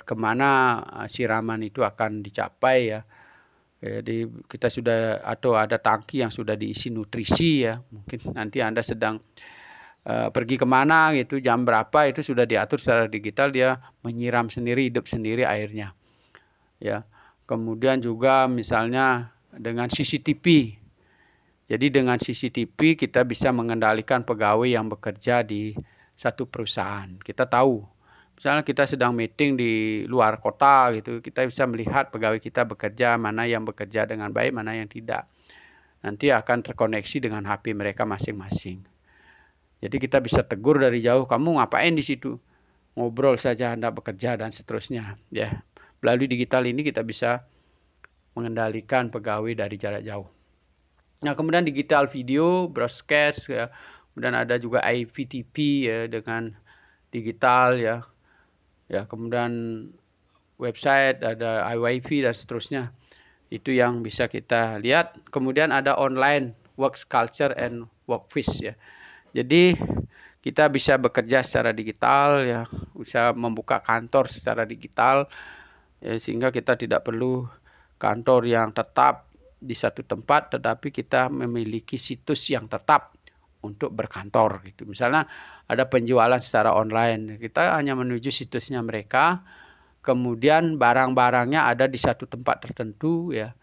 kemana siraman itu akan dicapai ya. Jadi kita sudah, atau ada tangki yang sudah diisi nutrisi ya. Mungkin nanti Anda sedang pergi kemana gitu, jam berapa, itu sudah diatur secara digital, dia menyiram sendiri, hidup sendiri airnya ya. Kemudian juga misalnya dengan CCTV. Jadi dengan CCTV kita bisa mengendalikan pegawai yang bekerja di satu perusahaan. Kita tahu, misalnya kita sedang meeting di luar kota gitu, kita bisa melihat pegawai kita bekerja, mana yang bekerja dengan baik, mana yang tidak. Nanti akan terkoneksi dengan HP mereka masing-masing. Jadi kita bisa tegur dari jauh, kamu ngapain di situ? Ngobrol saja, Anda bekerja, dan seterusnya ya. Melalui digital ini kita bisa mengendalikan pegawai dari jarak jauh. Nah, kemudian digital video, broadcast ya. Kemudian ada juga IPTV ya, dengan digital ya. Ya, kemudian website, ada IWiFi dan seterusnya. Itu yang bisa kita lihat. Kemudian ada online work culture and workplace ya. Jadi kita bisa bekerja secara digital, ya, bisa membuka kantor secara digital, ya, sehingga kita tidak perlu kantor yang tetap di satu tempat, tetapi kita memiliki situs yang tetap untuk berkantor gitu. Misalnya ada penjualan secara online, kita hanya menuju situsnya mereka, kemudian barang-barangnya ada di satu tempat tertentu, ya.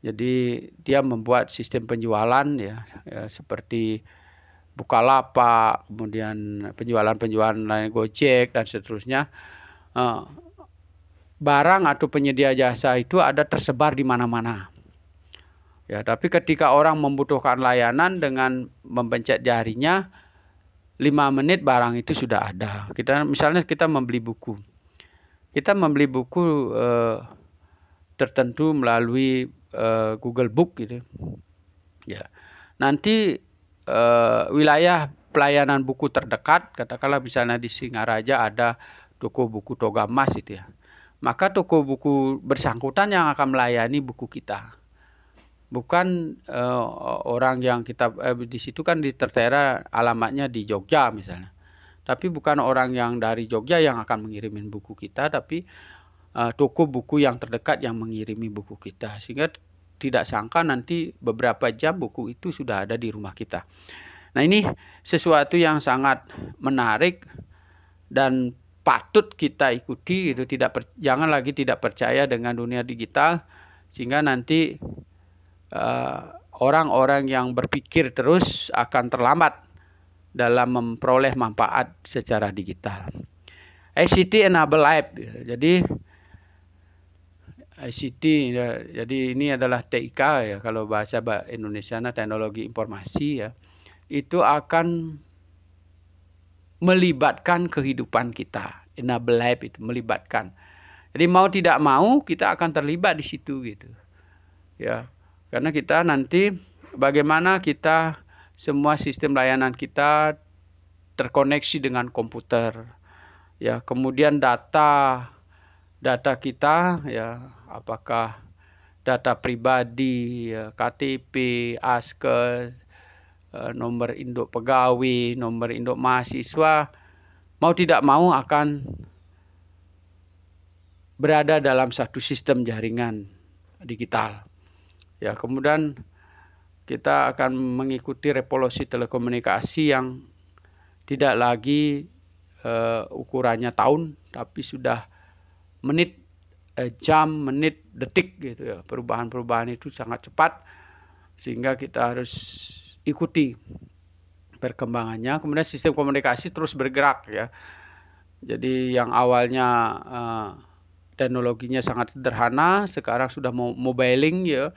Jadi dia membuat sistem penjualan, ya seperti Bukalapak, kemudian penjualan-penjualan lain Gojek dan seterusnya. Barang atau penyedia jasa itu ada tersebar di mana-mana. Ya, tapi ketika orang membutuhkan layanan dengan mempencet jarinya, 5 menit barang itu sudah ada. Misalnya kita membeli buku. Kita membeli buku tertentu melalui Google Book gitu. Ya. Nanti wilayah pelayanan buku terdekat, katakanlah misalnya di Singaraja ada toko buku Togamas itu ya. Maka toko buku bersangkutan yang akan melayani buku kita. Bukan orang yang kita di situ kan tertera alamatnya di Jogja misalnya. Tapi bukan orang yang dari Jogja yang akan mengirimin buku kita, tapi toko buku yang terdekat yang mengirimi buku kita. Sehingga tidak sangka nanti beberapa jam buku itu sudah ada di rumah kita. Nah, ini sesuatu yang sangat menarik dan patut kita ikuti itu. Jangan lagi tidak percaya dengan dunia digital, sehingga nanti orang-orang yang berpikir terus akan terlambat dalam memperoleh manfaat secara digital. ICT enable life. Jadi ICT, jadi ini adalah TIK ya, kalau bahasa Indonesia teknologi informasi ya, itu akan melibatkan kehidupan kita. Enable life itu melibatkan. Jadi mau tidak mau kita akan terlibat di situ gitu. Ya. Karena kita nanti bagaimana kita semua sistem layanan kita terkoneksi dengan komputer. Ya, kemudian data kita ya, apakah data pribadi, ya, KTP, ASKEL, nomor induk pegawai, nomor induk mahasiswa, mau tidak mau akan berada dalam satu sistem jaringan digital. Ya, kemudian kita akan mengikuti revolusi telekomunikasi yang tidak lagi ukurannya tahun, tapi sudah menit, jam, menit, detik gitu ya. Perubahan-perubahan itu sangat cepat sehingga kita harus ikuti perkembangannya. Kemudian sistem komunikasi terus bergerak ya. Jadi yang awalnya teknologinya sangat sederhana, sekarang sudah mobiling ya.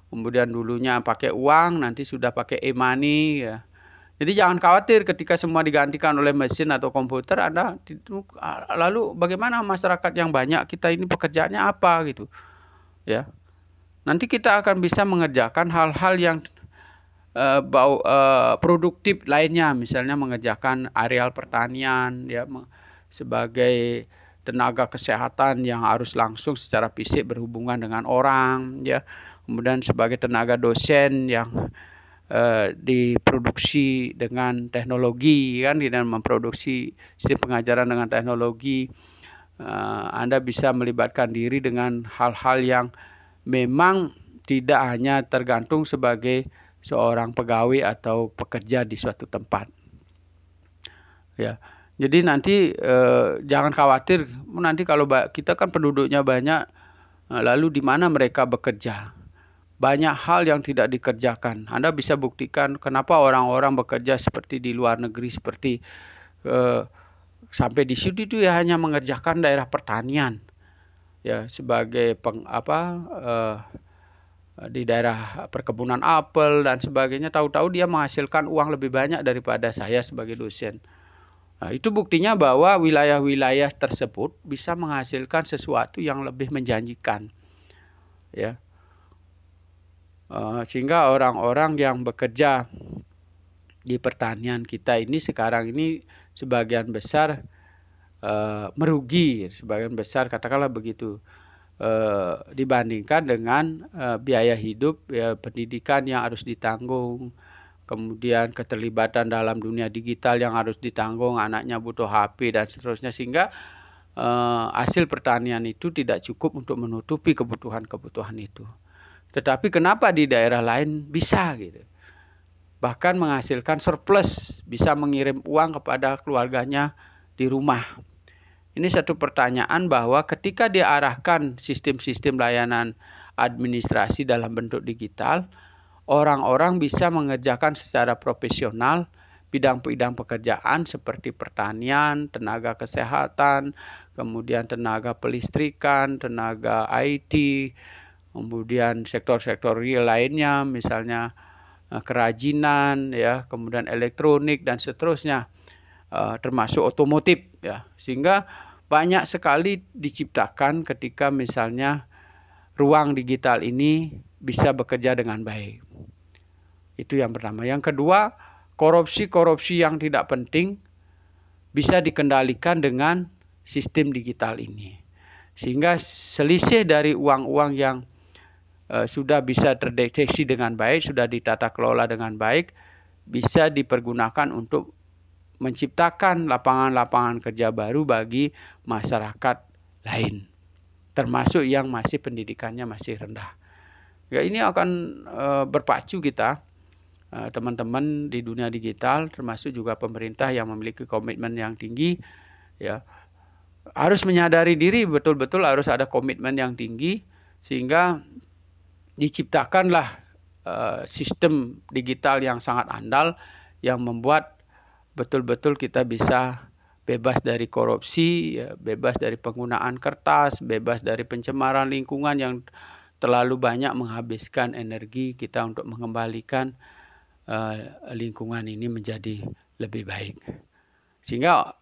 Kemudian dulunya pakai uang, nanti sudah pakai e-money ya. Jadi jangan khawatir ketika semua digantikan oleh mesin atau komputer, lalu bagaimana masyarakat yang banyak kita ini pekerjaannya apa gitu. Ya. Nanti kita akan bisa mengerjakan hal-hal yang produktif lainnya, misalnya mengerjakan areal pertanian ya, sebagai tenaga kesehatan yang harus langsung secara fisik berhubungan dengan orang ya. Kemudian sebagai tenaga dosen yang diproduksi dengan teknologi kan, dan memproduksi sistem pengajaran dengan teknologi. Anda bisa melibatkan diri dengan hal-hal yang memang tidak hanya tergantung sebagai seorang pegawai atau pekerja di suatu tempat. Ya, jadi nanti jangan khawatir nanti kalau kita kan penduduknya banyak, lalu di mana mereka bekerja. Banyak hal yang tidak dikerjakan. Anda bisa buktikan kenapa orang-orang bekerja seperti di luar negeri, seperti sampai di situ itu ya hanya mengerjakan daerah pertanian, ya sebagai di daerah perkebunan apel dan sebagainya. Tahu-tahu dia menghasilkan uang lebih banyak daripada saya sebagai dosen. Nah, itu buktinya bahwa wilayah-wilayah tersebut bisa menghasilkan sesuatu yang lebih menjanjikan, ya. Sehingga orang-orang yang bekerja di pertanian kita ini sekarang ini sebagian besar merugi, sebagian besar katakanlah begitu, dibandingkan dengan biaya hidup, ya, pendidikan yang harus ditanggung, kemudian keterlibatan dalam dunia digital yang harus ditanggung, anaknya butuh HP dan seterusnya, sehingga hasil pertanian itu tidak cukup untuk menutupi kebutuhan-kebutuhan itu. Tetapi kenapa di daerah lain bisa gitu? Bahkan menghasilkan surplus, bisa mengirim uang kepada keluarganya di rumah. Ini satu pertanyaan bahwa ketika diarahkan sistem-sistem layanan administrasi dalam bentuk digital, orang-orang bisa mengerjakan secara profesional bidang-bidang pekerjaan seperti pertanian, tenaga kesehatan, kemudian tenaga pelistrikan, tenaga IT, kemudian sektor-sektor real lainnya, misalnya kerajinan, ya, kemudian elektronik dan seterusnya, termasuk otomotif, ya, sehingga banyak sekali diciptakan ketika misalnya ruang digital ini bisa bekerja dengan baik. Itu yang pertama. Yang kedua, korupsi-korupsi yang tidak penting bisa dikendalikan dengan sistem digital ini. Sehingga selisih dari uang-uang yang sudah bisa terdeteksi dengan baik, sudah ditata kelola dengan baik, bisa dipergunakan untuk menciptakan lapangan-lapangan kerja baru bagi masyarakat lain, termasuk yang masih pendidikannya masih rendah. Ya, ini akan berpacu kita, teman-teman di dunia digital, termasuk juga pemerintah yang memiliki komitmen yang tinggi, ya, harus menyadari diri, betul-betul harus ada komitmen yang tinggi, sehingga diciptakanlah sistem digital yang sangat andal, yang membuat betul-betul kita bisa bebas dari korupsi, ya, bebas dari penggunaan kertas, bebas dari pencemaran lingkungan yang terlalu banyak menghabiskan energi kita untuk mengembalikan lingkungan ini menjadi lebih baik. Sehingga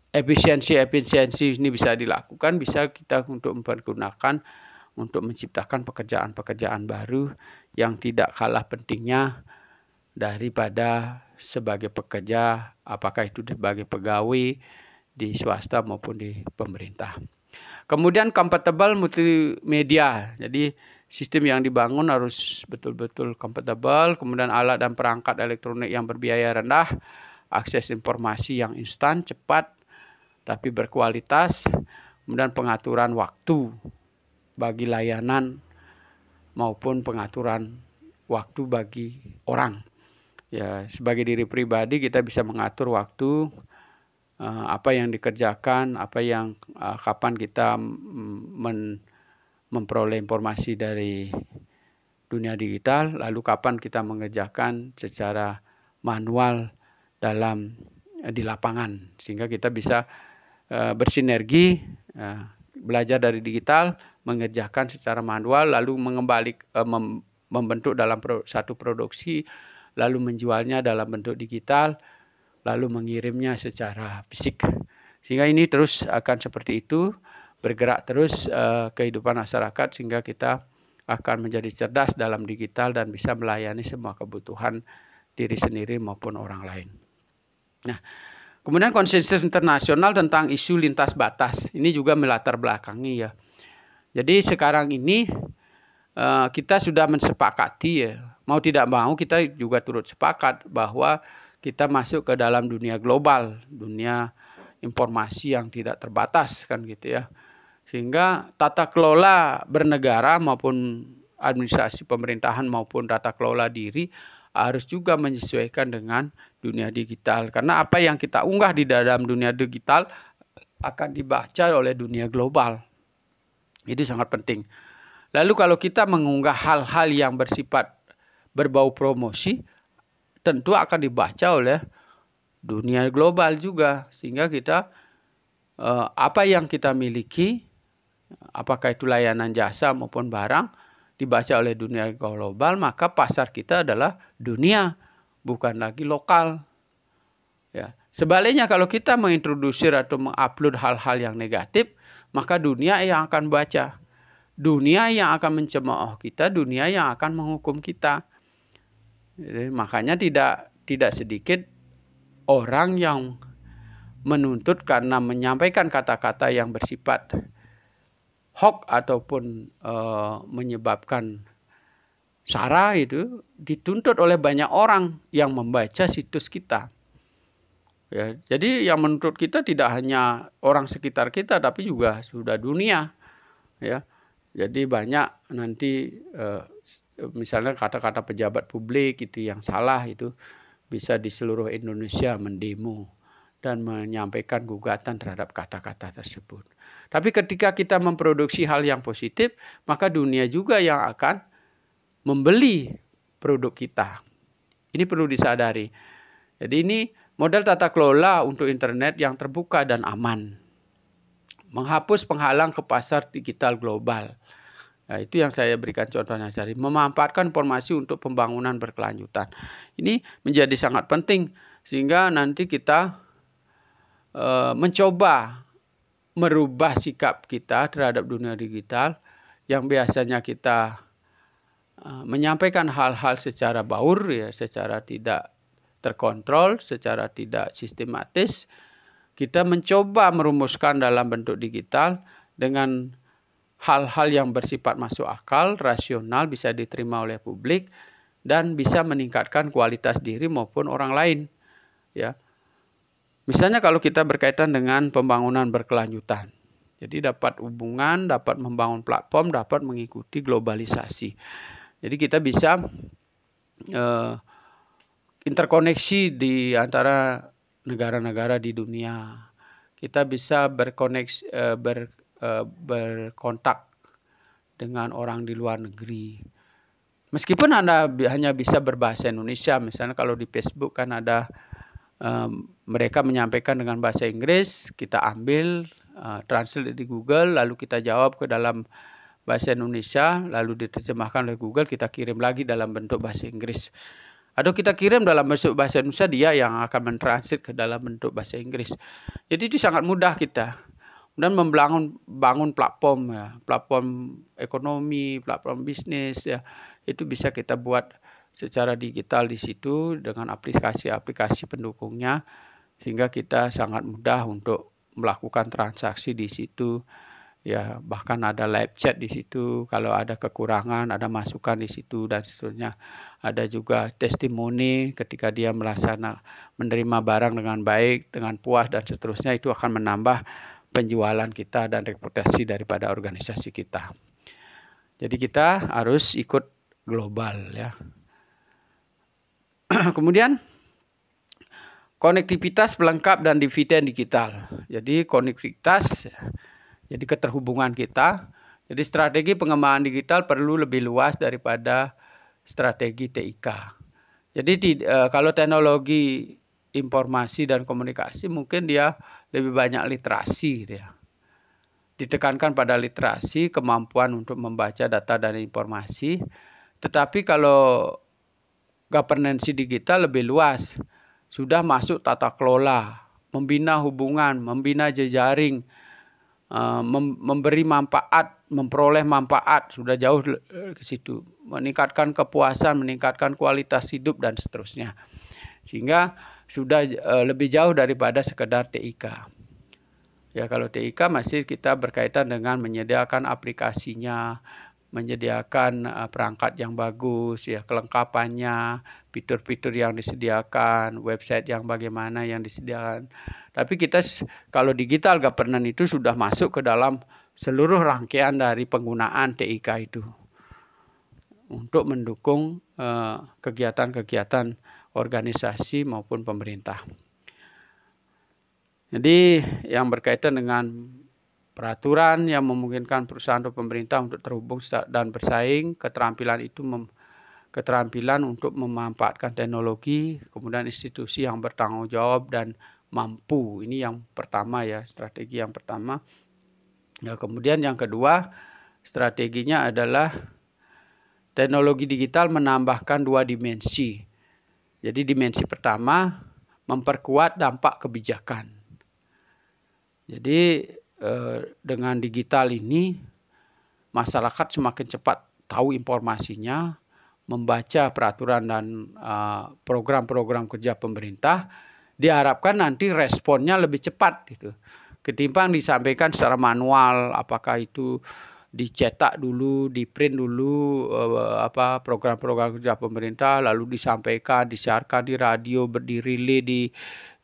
efisiensi ini bisa dilakukan, bisa kita untuk mempergunakan untuk menciptakan pekerjaan-pekerjaan baru yang tidak kalah pentingnya daripada sebagai pekerja, apakah itu sebagai pegawai di swasta maupun di pemerintah. Kemudian compatible multimedia. Jadi sistem yang dibangun harus betul-betul compatible, kemudian alat dan perangkat elektronik yang berbiaya rendah, akses informasi yang instan, cepat, tapi berkualitas, kemudian pengaturan waktu bagi layanan maupun pengaturan waktu bagi orang. Ya, sebagai diri pribadi kita bisa mengatur waktu, apa yang dikerjakan, kapan kita memperoleh informasi dari dunia digital, lalu kapan kita mengerjakan secara manual di lapangan, sehingga kita bisa bersinergi, belajar dari digital, mengerjakan secara manual, lalu membentuk dalam satu produksi, lalu menjualnya dalam bentuk digital, lalu mengirimnya secara fisik. Sehingga ini terus akan seperti itu, bergerak terus kehidupan masyarakat, sehingga kita akan menjadi cerdas dalam digital dan bisa melayani semua kebutuhan diri sendiri maupun orang lain. Nah, kemudian konsensus internasional tentang isu lintas batas, ini juga melatar belakangi, ya. Jadi sekarang ini kita sudah mensepakati, ya, mau tidak mau kita juga turut sepakat bahwa kita masuk ke dalam dunia global, dunia informasi yang tidak terbatas, kan gitu, ya. Sehingga tata kelola bernegara maupun administrasi pemerintahan maupun tata kelola diri harus juga menyesuaikan dengan dunia digital. Karena apa yang kita unggah di dalam dunia digital akan dibaca oleh dunia global. Itu sangat penting. Lalu kalau kita mengunggah hal-hal yang bersifat berbau promosi, tentu akan dibaca oleh dunia global juga. Sehingga kita, apa yang kita miliki, apakah itu layanan jasa maupun barang, dibaca oleh dunia global, maka pasar kita adalah dunia, bukan lagi lokal. Ya. Sebaliknya kalau kita mengintrodusir atau mengupload hal-hal yang negatif, maka dunia yang akan baca. Dunia yang akan mencemooh kita, dunia yang akan menghukum kita. Jadi, makanya tidak sedikit orang yang menuntut karena menyampaikan kata-kata yang bersifat hoax ataupun menyebabkan SARA itu dituntut oleh banyak orang yang membaca situs kita. Ya, jadi yang menuntut kita tidak hanya orang sekitar kita, tapi juga sudah dunia. Ya, jadi banyak nanti misalnya kata-kata pejabat publik itu yang salah itu bisa di seluruh Indonesia mendemo dan menyampaikan gugatan terhadap kata-kata tersebut. Tapi ketika kita memproduksi hal yang positif, maka dunia juga yang akan membeli produk kita. Ini perlu disadari. Jadi ini model tata kelola untuk internet yang terbuka dan aman. Menghapus penghalang ke pasar digital global. Nah, itu yang saya berikan contohnya tadi. Memanfaatkan informasi untuk pembangunan berkelanjutan. Ini menjadi sangat penting sehingga nanti kita mencoba merubah sikap kita terhadap dunia digital yang biasanya kita menyampaikan hal-hal secara baur, ya, secara tidak terkontrol, secara tidak sistematis. Kita mencoba merumuskan dalam bentuk digital dengan hal-hal yang bersifat masuk akal, rasional, bisa diterima oleh publik, dan bisa meningkatkan kualitas diri maupun orang lain. Ya, misalnya kalau kita berkaitan dengan pembangunan berkelanjutan, jadi dapat hubungan, dapat membangun platform, dapat mengikuti globalisasi. Jadi kita bisa interkoneksi di antara negara-negara di dunia. Kita bisa berkontak dengan orang di luar negeri. Meskipun Anda hanya bisa berbahasa Indonesia, misalnya kalau di Facebook kan ada mereka menyampaikan dengan bahasa Inggris, kita ambil, translate di Google, lalu kita jawab ke dalam bahasa Indonesia, lalu diterjemahkan oleh Google, kita kirim lagi dalam bentuk bahasa Inggris. Atau kita kirim dalam bentuk bahasa Indonesia, dia yang akan mentranslate ke dalam bentuk bahasa Inggris. Jadi itu sangat mudah kita. Dan membangun platform, ya, platform ekonomi, platform bisnis, ya, itu bisa kita buat secara digital di situ dengan aplikasi-aplikasi pendukungnya, sehingga kita sangat mudah untuk melakukan transaksi di situ. Ya, bahkan ada live chat di situ. Kalau ada kekurangan, ada masukan di situ dan seterusnya. Ada juga testimoni ketika dia menerima barang dengan baik, dengan puas dan seterusnya, itu akan menambah penjualan kita dan reputasi daripada organisasi kita. Jadi kita harus ikut global, ya. Kemudian konektivitas pelengkap dan dividen digital. Jadi konektivitas, jadi keterhubungan kita. Jadi strategi pengembangan digital perlu lebih luas daripada strategi TIK. Jadi kalau teknologi informasi dan komunikasi mungkin dia lebih banyak literasi, gitu ya. Ditekankan pada literasi, kemampuan untuk membaca data dan informasi. Tetapi kalau governance digital lebih luas, sudah masuk tata kelola, membina hubungan, membina jejaring, memberi manfaat, memperoleh manfaat, sudah jauh ke situ, meningkatkan kepuasan, meningkatkan kualitas hidup dan seterusnya, sehingga sudah lebih jauh daripada sekedar TIK. Ya, kalau TIK masih kita berkaitan dengan menyediakan aplikasinya, menyediakan perangkat yang bagus, ya, kelengkapannya, fitur-fitur yang disediakan, website yang bagaimana yang disediakan. Tapi kita kalau digital governance itu sudah masuk ke dalam seluruh rangkaian dari penggunaan TIK itu untuk mendukung kegiatan-kegiatan organisasi maupun pemerintah. Jadi yang berkaitan dengan peraturan yang memungkinkan perusahaan atau pemerintah untuk terhubung dan bersaing, keterampilan itu keterampilan untuk memanfaatkan teknologi, kemudian institusi yang bertanggung jawab dan mampu. Ini yang pertama, ya, strategi yang pertama. Ya, kemudian yang kedua, strateginya adalah teknologi digital menambahkan dua dimensi. Jadi dimensi pertama, memperkuat dampak kebijakan. Jadi dengan digital ini masyarakat semakin cepat tahu informasinya, membaca peraturan dan program-program kerja pemerintah, diharapkan nanti responnya lebih cepat gitu. Ketimbang disampaikan secara manual, apakah itu dicetak dulu, di-print dulu program-program kerja pemerintah, lalu disampaikan, disiarkan di radio, dirilai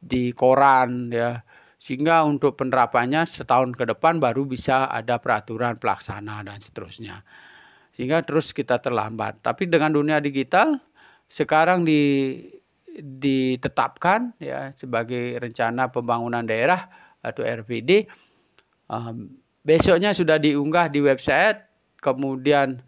di koran, ya. Sehingga untuk penerapannya setahun ke depan baru bisa ada peraturan pelaksana dan seterusnya. Sehingga terus kita terlambat. Tapi dengan dunia digital sekarang ditetapkan ya sebagai rencana pembangunan daerah atau RPD. Besoknya sudah diunggah di website, kemudian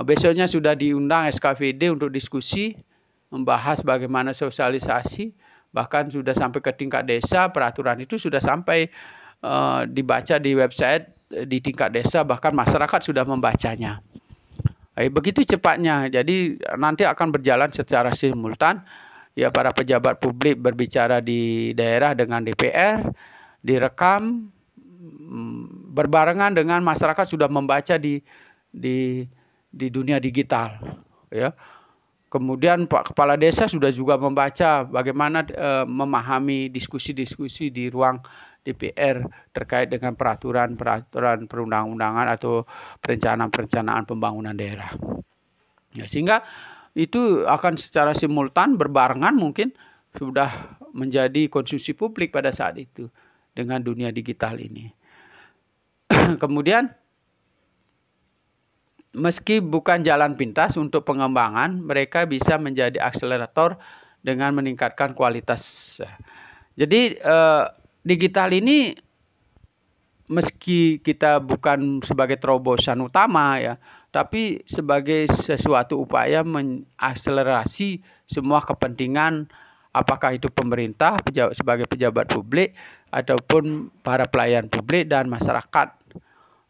besoknya sudah diundang SKVD untuk diskusi, membahas bagaimana sosialisasi, bahkan sudah sampai ke tingkat desa, peraturan itu sudah sampai dibaca di website di tingkat desa, bahkan masyarakat sudah membacanya. Begitu cepatnya, jadi nanti akan berjalan secara simultan. Ya, para pejabat publik berbicara di daerah dengan DPR, direkam, berbarengan dengan masyarakat sudah membaca di dunia digital, ya. Kemudian Pak Kepala Desa sudah juga membaca bagaimana memahami diskusi-diskusi di ruang DPR terkait dengan peraturan perundang-undangan atau perencanaan pembangunan daerah. Ya, sehingga itu akan secara simultan berbarengan mungkin sudah menjadi konsumsi publik pada saat itu dengan dunia digital ini. Kemudian meski bukan jalan pintas untuk pengembangan, mereka bisa menjadi akselerator dengan meningkatkan kualitas. Jadi digital ini meski kita bukan sebagai terobosan utama ya, tapi sebagai sesuatu upaya mengakselerasi semua kepentingan, apakah itu pemerintah sebagai pejabat publik ataupun para pelayan publik dan masyarakat.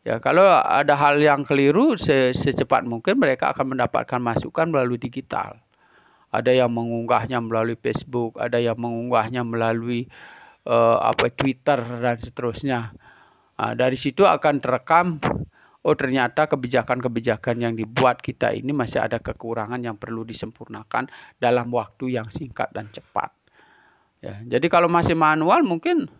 Ya, kalau ada hal yang keliru, secepat mungkin mereka akan mendapatkan masukan melalui digital. Ada yang mengunggahnya melalui Facebook, ada yang mengunggahnya melalui Twitter dan seterusnya. Dari situ akan terekam, oh ternyata kebijakan-kebijakan yang dibuat kita ini masih ada kekurangan yang perlu disempurnakan dalam waktu yang singkat dan cepat. Ya, jadi kalau masih manual mungkin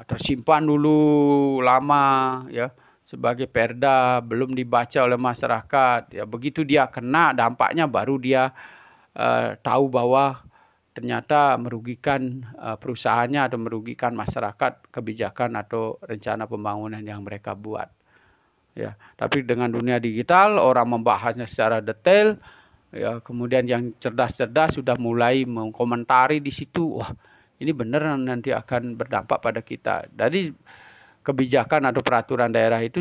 tersimpan dulu lama ya sebagai perda, belum dibaca oleh masyarakat. Ya, begitu dia kena dampaknya baru dia tahu bahwa ternyata merugikan perusahaannya atau merugikan masyarakat kebijakan atau rencana pembangunan yang mereka buat. Ya, tapi dengan dunia digital orang membahasnya secara detail. Ya, kemudian yang cerdas-cerdas sudah mulai mengkomentari di situ. Wah, ini benar nanti akan berdampak pada kita. Dari kebijakan atau peraturan daerah itu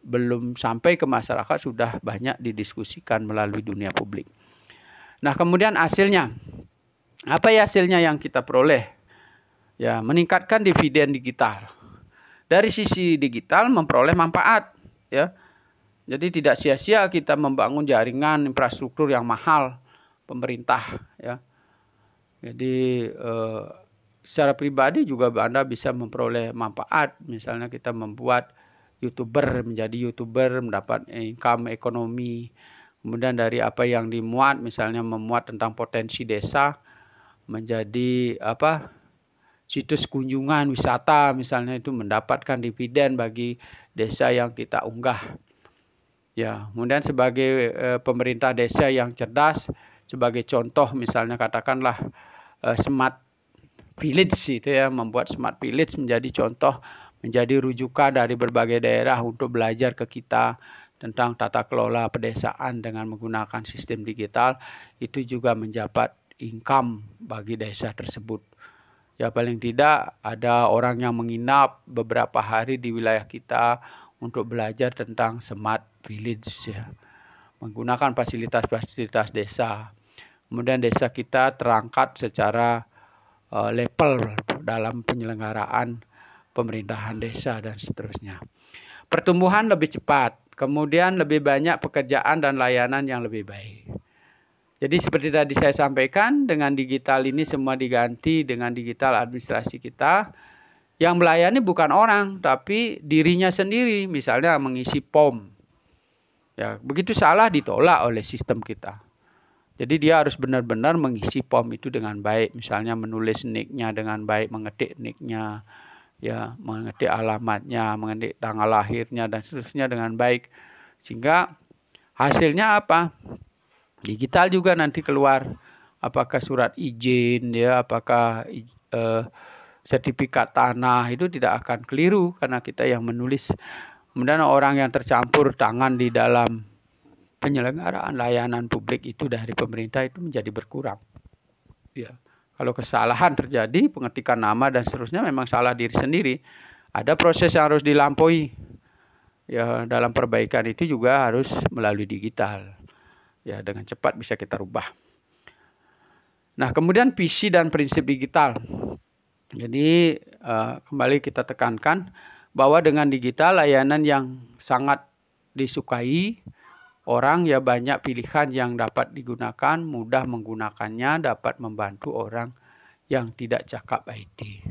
belum sampai ke masyarakat sudah banyak didiskusikan melalui dunia publik. Nah, kemudian hasilnya. Apa ya hasilnya yang kita peroleh? Ya, meningkatkan dividen digital. Dari sisi digital memperoleh manfaat, ya. Jadi tidak sia-sia kita membangun jaringan infrastruktur yang mahal pemerintah, ya. Jadi secara pribadi juga Anda bisa memperoleh manfaat. Misalnya kita membuat menjadi YouTuber, mendapat income ekonomi. Kemudian dari apa yang dimuat, misalnya memuat tentang potensi desa, menjadi situs kunjungan wisata, misalnya itu mendapatkan dividen bagi desa yang kita unggah. Ya, kemudian sebagai pemerintah desa yang cerdas, sebagai contoh misalnya katakanlah smart village itu ya, membuat smart village menjadi contoh, menjadi rujukan dari berbagai daerah untuk belajar ke kita tentang tata kelola pedesaan dengan menggunakan sistem digital, itu juga mendapat income bagi desa tersebut. Ya, paling tidak ada orang yang menginap beberapa hari di wilayah kita untuk belajar tentang smart village ya, menggunakan fasilitas-fasilitas desa. Kemudian desa kita terangkat secara level dalam penyelenggaraan pemerintahan desa dan seterusnya. Pertumbuhan lebih cepat, kemudian lebih banyak pekerjaan dan layanan yang lebih baik. Jadi seperti tadi saya sampaikan, dengan digital ini semua diganti dengan digital administrasi kita. Yang melayani bukan orang, tapi dirinya sendiri, misalnya mengisi POM. Ya, begitu salah ditolak oleh sistem kita. Jadi dia harus benar-benar mengisi POM itu dengan baik, misalnya menulis nick-nya dengan baik, mengetik nick-nya ya, mengetik alamatnya, mengetik tanggal lahirnya dan seterusnya dengan baik, sehingga hasilnya apa? Digital juga nanti keluar, apakah surat izin ya, apakah sertifikat tanah, itu tidak akan keliru karena kita yang menulis. Kemudian orang yang tercampur tangan di dalam penyelenggaraan layanan publik itu dari pemerintah itu menjadi berkurang. Ya, kalau kesalahan terjadi, pengetikan nama dan seterusnya memang salah diri sendiri. Ada proses yang harus dilampaui. Ya, dalam perbaikan itu juga harus melalui digital. Ya, dengan cepat bisa kita rubah. Nah, kemudian visi dan prinsip digital. Jadi kembali kita tekankan bahwa dengan digital layanan yang sangat disukai orang, ya banyak pilihan yang dapat digunakan, mudah menggunakannya, dapat membantu orang yang tidak cakap IT.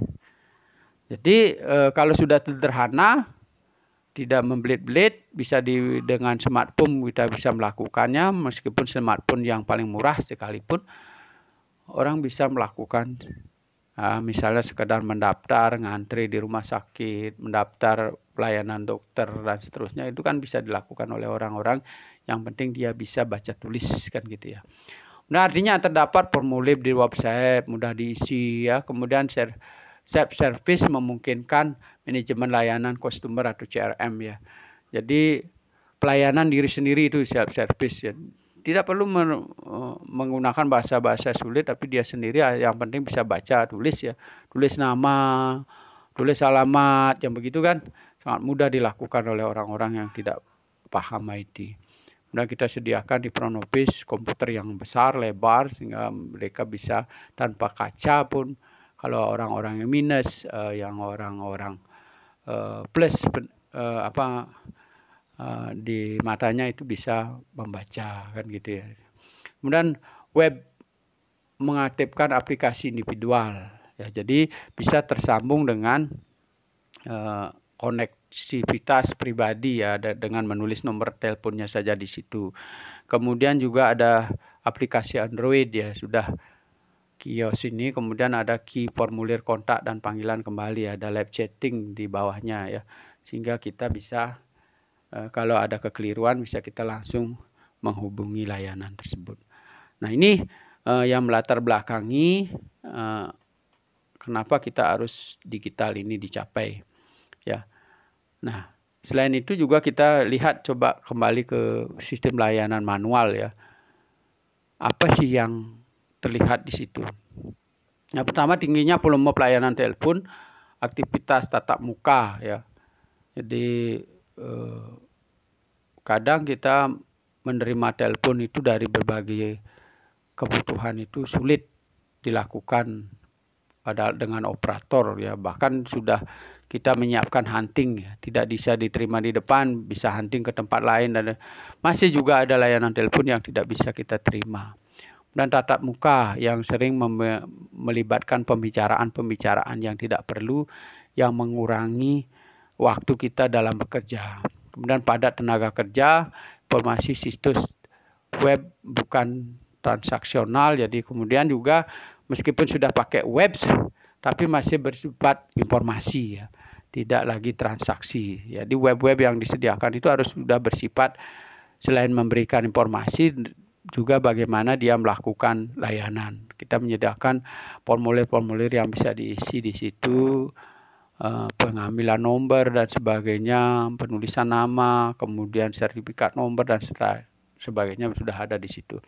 Jadi kalau sudah sederhana, tidak membelit-belit, bisa dengan smartphone kita bisa melakukannya, meskipun smartphone yang paling murah sekalipun, orang bisa melakukan. Misalnya sekedar mendaftar, ngantri di rumah sakit, mendaftar pelayanan dokter dan seterusnya, itu kan bisa dilakukan oleh orang-orang yang penting dia bisa baca tulis kan gitu ya. Nah, artinya terdapat formulir di website, mudah diisi ya. Kemudian self-service memungkinkan manajemen layanan customer atau CRM ya. Jadi pelayanan diri sendiri itu self-service ya. Tidak perlu menggunakan bahasa-bahasa sulit, tapi dia sendiri yang penting bisa baca, tulis ya. Tulis nama, tulis alamat, yang begitu kan sangat mudah dilakukan oleh orang-orang yang tidak paham IT. Kemudian kita sediakan di front office komputer yang besar, lebar, sehingga mereka bisa tanpa kaca pun, kalau orang-orang yang minus, yang orang-orang plus, di matanya itu bisa membaca kan gitu ya. Kemudian web mengaktifkan aplikasi individual ya, jadi bisa tersambung dengan konektivitas pribadi ya, dengan menulis nomor teleponnya saja di situ. Kemudian juga ada aplikasi Android ya, sudah kios ini, kemudian ada key formulir kontak dan panggilan kembali, ada live chatting di bawahnya ya, sehingga kita bisa kalau ada kekeliruan bisa kita langsung menghubungi layanan tersebut. Nah, ini yang melatar belakangi kenapa kita harus digital ini dicapai ya. Nah, selain itu juga kita lihat, coba kembali ke sistem layanan manual ya. Apa sih yang terlihat di situ? Yang pertama, tingginya volume pelayanan telepon, aktivitas tatap muka ya. Jadi kadang kita menerima telepon itu dari berbagai kebutuhan itu sulit dilakukan padahal dengan operator ya, bahkan sudah kita menyiapkan hunting ya, tidak bisa diterima di depan, bisa hunting ke tempat lain, dan masih juga ada layanan telepon yang tidak bisa kita terima. Dan tatap muka yang sering melibatkan pembicaraan yang tidak perlu, yang mengurangi waktu kita dalam bekerja. Kemudian padat tenaga kerja, informasi situs web bukan transaksional, jadi kemudian juga meskipun sudah pakai web, tapi masih bersifat informasi ya, tidak lagi transaksi. Jadi web-web yang disediakan itu harus sudah bersifat, selain memberikan informasi, juga bagaimana dia melakukan layanan. Kita menyediakan formulir-formulir yang bisa diisi di situ, pengambilan nomor dan sebagainya, penulisan nama, kemudian sertifikat nomor dan sebagainya sudah ada di situ,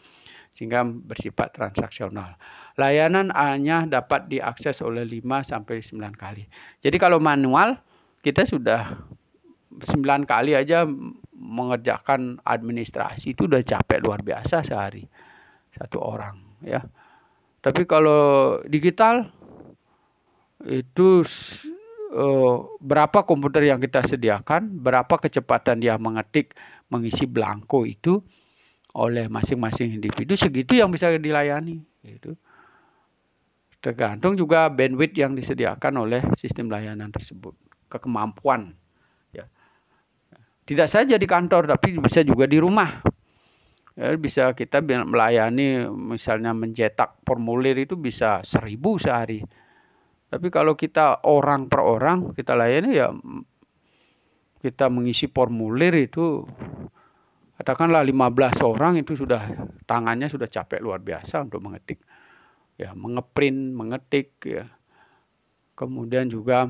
sehingga bersifat transaksional. Layanan hanya dapat diakses oleh 5-9 kali. Jadi kalau manual kita sudah 9 kali aja mengerjakan administrasi, itu udah capek luar biasa sehari satu orang ya. Tapi kalau digital itu berapa komputer yang kita sediakan, berapa kecepatan dia mengetik, mengisi belangko itu oleh masing-masing individu, segitu yang bisa dilayani. Gitu. Tergantung juga bandwidth yang disediakan oleh sistem layanan tersebut, kemampuan. Ya. Tidak saja di kantor, tapi bisa juga di rumah. Ya, bisa kita melayani, misalnya mencetak formulir itu bisa 1000 sehari. Tapi kalau kita orang per orang kita layani, ya kita mengisi formulir itu katakanlah 15 orang itu sudah tangannya sudah capek luar biasa untuk mengetik. Ya, mengeprint, mengetik ya. Kemudian juga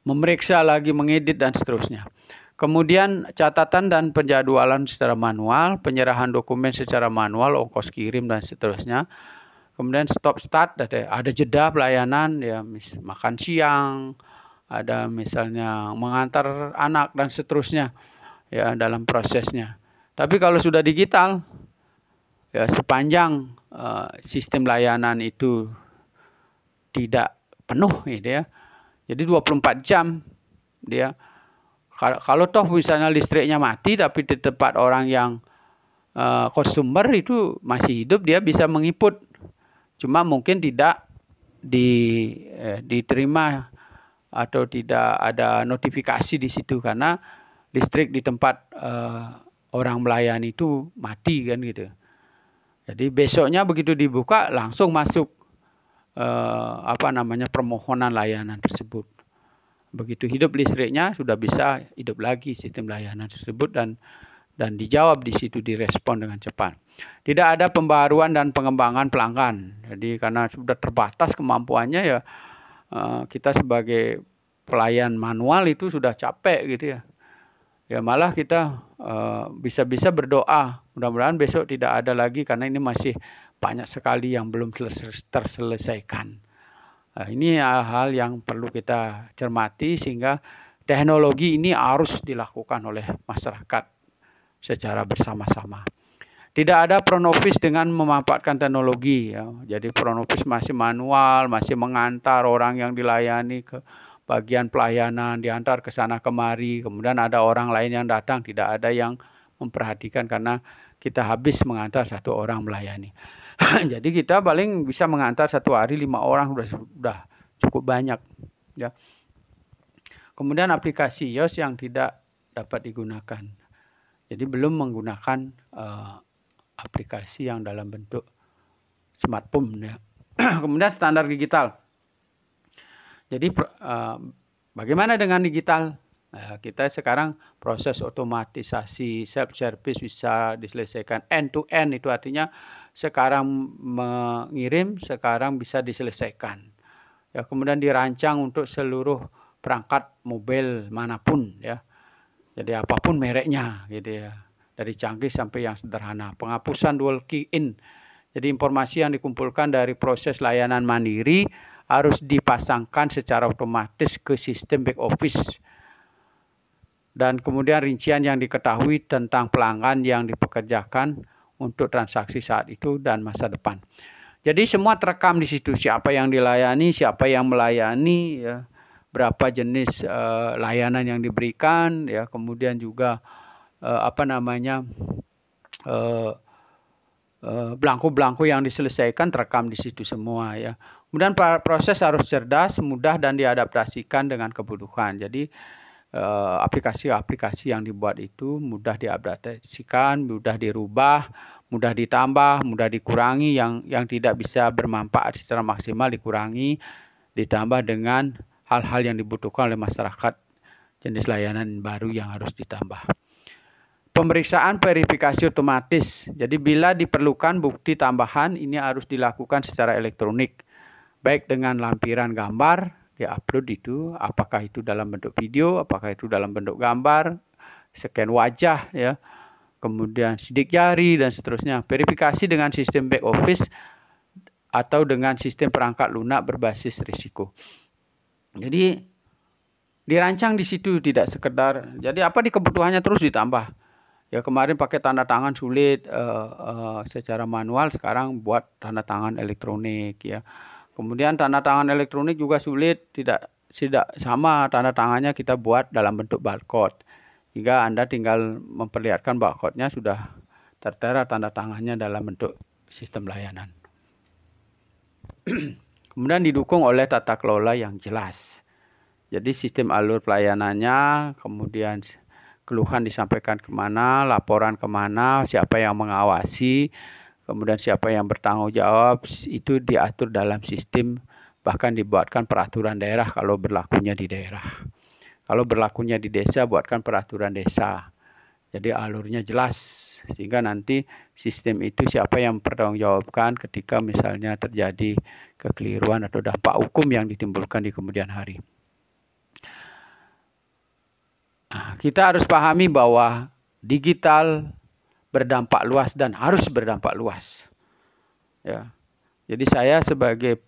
memeriksa lagi, mengedit dan seterusnya. Kemudian catatan dan penjadwalan secara manual, penyerahan dokumen secara manual, ongkos kirim dan seterusnya. Kemudian stop start, ada jeda pelayanan, ya makan siang, ada misalnya mengantar anak dan seterusnya, ya dalam prosesnya. Tapi kalau sudah digital, ya sepanjang sistem layanan itu tidak penuh, gitu ya. Jadi 24 jam dia. Kalau toh misalnya listriknya mati, tapi di tempat orang yang customer itu masih hidup, dia bisa mengiput. Cuma mungkin tidak diterima atau tidak ada notifikasi di situ karena listrik di tempat orang melayani itu mati kan gitu. Jadi besoknya begitu dibuka langsung masuk permohonan layanan tersebut. Begitu hidup listriknya sudah bisa hidup lagi sistem layanan tersebut dan dijawab di situ, direspon dengan cepat. Tidak ada pembaruan dan pengembangan pelanggan. Jadi karena sudah terbatas kemampuannya, ya kita sebagai pelayan manual itu sudah capek gitu ya. Ya malah kita bisa-bisa berdoa mudah-mudahan besok tidak ada lagi karena ini masih banyak sekali yang belum terselesaikan. Nah, ini hal yang perlu kita cermati sehingga teknologi ini harus dilakukan oleh masyarakat secara bersama-sama. Tidak ada front office dengan memanfaatkan teknologi. Ya. Jadi front office masih manual, masih mengantar orang yang dilayani ke bagian pelayanan, diantar ke sana kemari. Kemudian ada orang lain yang datang, tidak ada yang memperhatikan karena kita habis mengantar satu orang melayani. Jadi kita paling bisa mengantar satu hari 5 orang sudah cukup banyak. Ya. Kemudian aplikasi iOS yang tidak dapat digunakan. Jadi belum menggunakan aplikasi yang dalam bentuk smartphone. Ya. Kemudian standar digital. Jadi bagaimana dengan digital? Nah, kita sekarang proses otomatisasi self-service bisa diselesaikan end-to-end, itu artinya sekarang mengirim, sekarang bisa diselesaikan. Ya, kemudian dirancang untuk seluruh perangkat mobil manapun ya. Jadi apapun mereknya gitu ya. Dari canggih sampai yang sederhana. Penghapusan dual key in. Jadi informasi yang dikumpulkan dari proses layanan mandiri harus dipasangkan secara otomatis ke sistem back office. Dan kemudian rincian yang diketahui tentang pelanggan yang dipekerjakan untuk transaksi saat itu dan masa depan. Jadi semua terekam di situ, siapa yang dilayani, siapa yang melayani, ya, berapa jenis layanan yang diberikan, ya, kemudian juga belangko-belangko yang diselesaikan terekam di situ semua ya. Kemudian proses harus cerdas, mudah dan diadaptasikan dengan kebutuhan. Jadi aplikasi-aplikasi yang dibuat itu mudah diadaptasikan, mudah dirubah, mudah ditambah, mudah dikurangi, yang tidak bisa bermanfaat secara maksimal dikurangi, ditambah dengan hal-hal yang dibutuhkan oleh masyarakat, jenis layanan baru yang harus ditambah. Pemeriksaan verifikasi otomatis. Jadi bila diperlukan bukti tambahan ini harus dilakukan secara elektronik. Baik dengan lampiran gambar, di-upload itu, apakah itu dalam bentuk video, apakah itu dalam bentuk gambar, scan wajah, ya, kemudian sidik jari dan seterusnya. Verifikasi dengan sistem back office atau dengan sistem perangkat lunak berbasis risiko. Jadi dirancang di situ, tidak sekedar. Jadi apa di kebutuhannya terus ditambah. Ya kemarin pakai tanda tangan sulit secara manual, sekarang buat tanda tangan elektronik ya. Kemudian tanda tangan elektronik juga sulit, tidak sama tanda tangannya kita buat dalam bentuk barcode. Hingga Anda tinggal memperlihatkan barcode-nya sudah tertera tanda tangannya dalam bentuk sistem layanan. Kemudian didukung oleh tata kelola yang jelas. Jadi sistem alur pelayanannya, kemudian keluhan disampaikan kemana, laporan kemana, siapa yang mengawasi, kemudian siapa yang bertanggung jawab, itu diatur dalam sistem, bahkan dibuatkan peraturan daerah kalau berlakunya di daerah. Kalau berlakunya di desa, buatkan peraturan desa. Jadi alurnya jelas, sehingga nanti sistem itu siapa yang bertanggungjawabkan ketika misalnya terjadi kekeliruan atau dampak hukum yang ditimbulkan di kemudian hari. Kita harus pahami bahwa digital berdampak luas dan harus berdampak luas. Ya. Jadi saya sebagai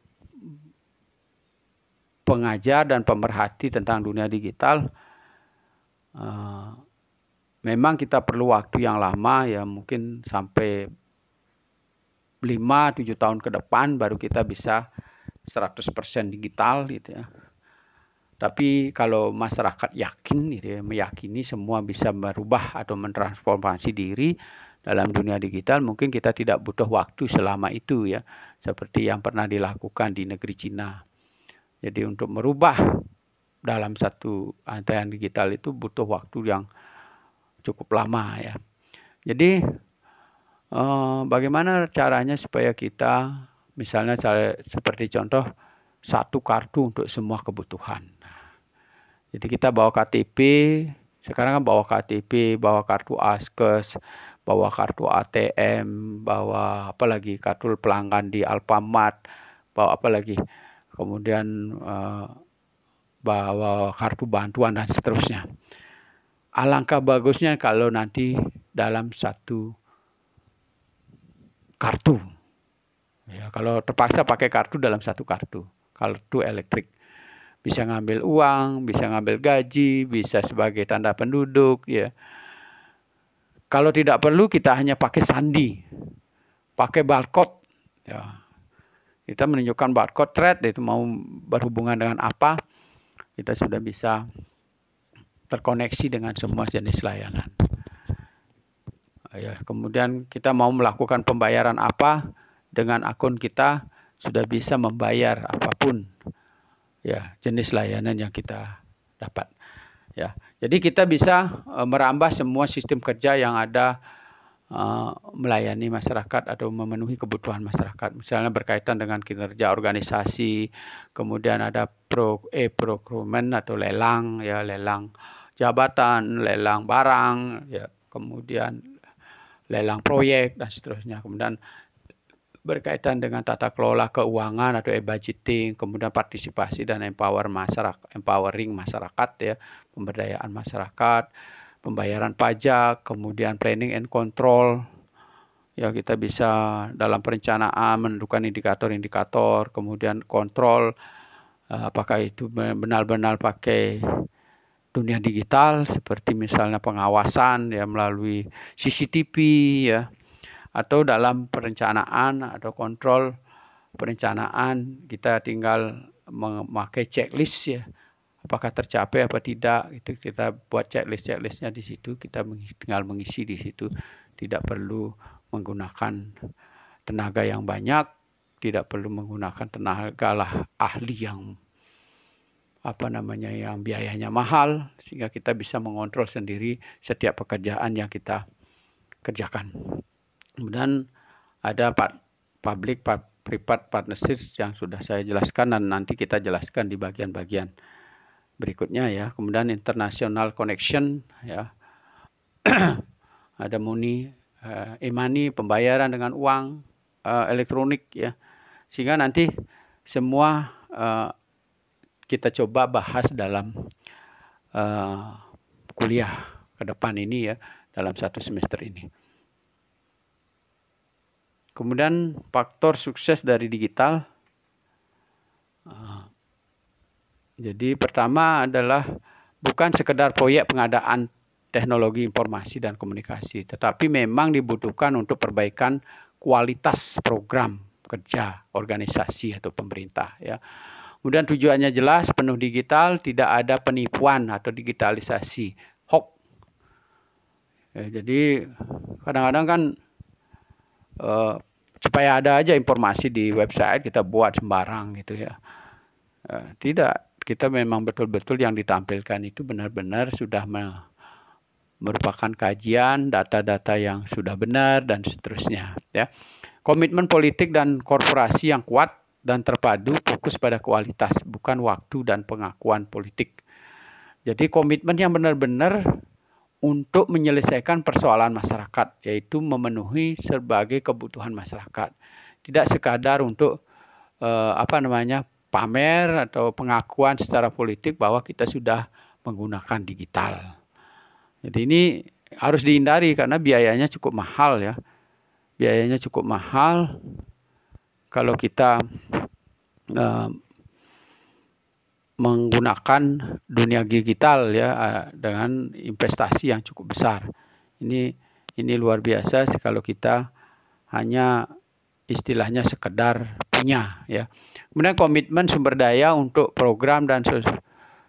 pengajar dan pemerhati tentang dunia digital, memang kita perlu waktu yang lama, ya mungkin sampai 5-7 tahun ke depan baru kita bisa 100% digital gitu ya. Tapi kalau masyarakat yakin gitu ya, meyakini semua bisa merubah atau mentransformasi diri dalam dunia digital, mungkin kita tidak butuh waktu selama itu ya, seperti yang pernah dilakukan di negeri Cina. Jadi untuk merubah dalam satu tayangan digital itu butuh waktu yang cukup lama ya. Jadi bagaimana caranya supaya kita, misalnya seperti contoh, satu kartu untuk semua kebutuhan. Jadi kita bawa KTP, sekarang kan bawa KTP, bawa kartu Askes, bawa kartu ATM, bawa apa lagi, kartu pelanggan di Alfamart, bawa apa lagi, kemudian bawa kartu bantuan dan seterusnya. Alangkah bagusnya kalau nanti dalam satu kartu. Ya, kalau terpaksa pakai kartu dalam satu kartu elektrik. Bisa ngambil uang, bisa ngambil gaji, bisa sebagai tanda penduduk. Ya. Kalau tidak perlu kita hanya pakai sandi, pakai barcode. Ya. Kita menunjukkan barcode thread, itu mau berhubungan dengan apa, kita sudah bisa terkoneksi dengan semua jenis layanan. Ya, kemudian kita mau melakukan pembayaran apa, dengan akun kita sudah bisa membayar apapun ya jenis layanan yang kita dapat. Ya, jadi kita bisa merambah semua sistem kerja yang ada melayani masyarakat atau memenuhi kebutuhan masyarakat. Misalnya berkaitan dengan kinerja organisasi, kemudian ada procurement atau lelang, ya lelang jabatan, lelang barang, ya kemudian lelang proyek dan seterusnya. Kemudian berkaitan dengan tata kelola keuangan atau e-budgeting, kemudian partisipasi dan empowering masyarakat ya, pemberdayaan masyarakat, pembayaran pajak, kemudian planning and control. Ya, kita bisa dalam perencanaan menentukan indikator-indikator, kemudian kontrol apakah itu benar-benar pakai dunia digital, seperti misalnya pengawasan ya melalui CCTV ya, atau dalam perencanaan atau kontrol perencanaan kita tinggal memakai checklist ya, apakah tercapai apa tidak, itu kita buat checklistnya di situ, kita tinggal mengisi di situ, tidak perlu menggunakan tenaga yang banyak, tidak perlu menggunakan tenaga ahli yang yang biayanya mahal, sehingga kita bisa mengontrol sendiri setiap pekerjaan yang kita kerjakan. Kemudian ada public-private partnership yang sudah saya jelaskan dan nanti kita jelaskan di bagian-bagian berikutnya ya. Kemudian international connection ya. Ada e-money, pembayaran dengan uang elektronik ya. Sehingga nanti semua kita coba bahas dalam kuliah ke depan ini ya, dalam satu semester ini. Kemudian faktor sukses dari digital. Jadi pertama adalah bukan sekedar proyek pengadaan teknologi informasi dan komunikasi, tetapi memang dibutuhkan untuk perbaikan kualitas program kerja organisasi atau pemerintah ya. Kemudian tujuannya jelas, penuh digital, tidak ada penipuan atau digitalisasi hoax. Ya, jadi kadang-kadang kan supaya ada aja informasi di website kita buat sembarang gitu ya. Tidak, kita memang betul-betul yang ditampilkan itu benar-benar sudah merupakan kajian data-data yang sudah benar dan seterusnya ya. Komitmen politik dan korporasi yang kuat dan terpadu fokus pada kualitas, bukan waktu dan pengakuan politik. Jadi komitmen yang benar-benar untuk menyelesaikan persoalan masyarakat, yaitu memenuhi berbagai kebutuhan masyarakat. Tidak sekadar untuk pamer atau pengakuan secara politik bahwa kita sudah menggunakan digital. Jadi ini harus dihindari karena biayanya cukup mahal ya. Biayanya cukup mahal kalau kita menggunakan dunia digital ya dengan investasi yang cukup besar. Ini luar biasa kalau kita hanya istilahnya sekedar punya ya. Kemudian komitmen sumber daya untuk program dan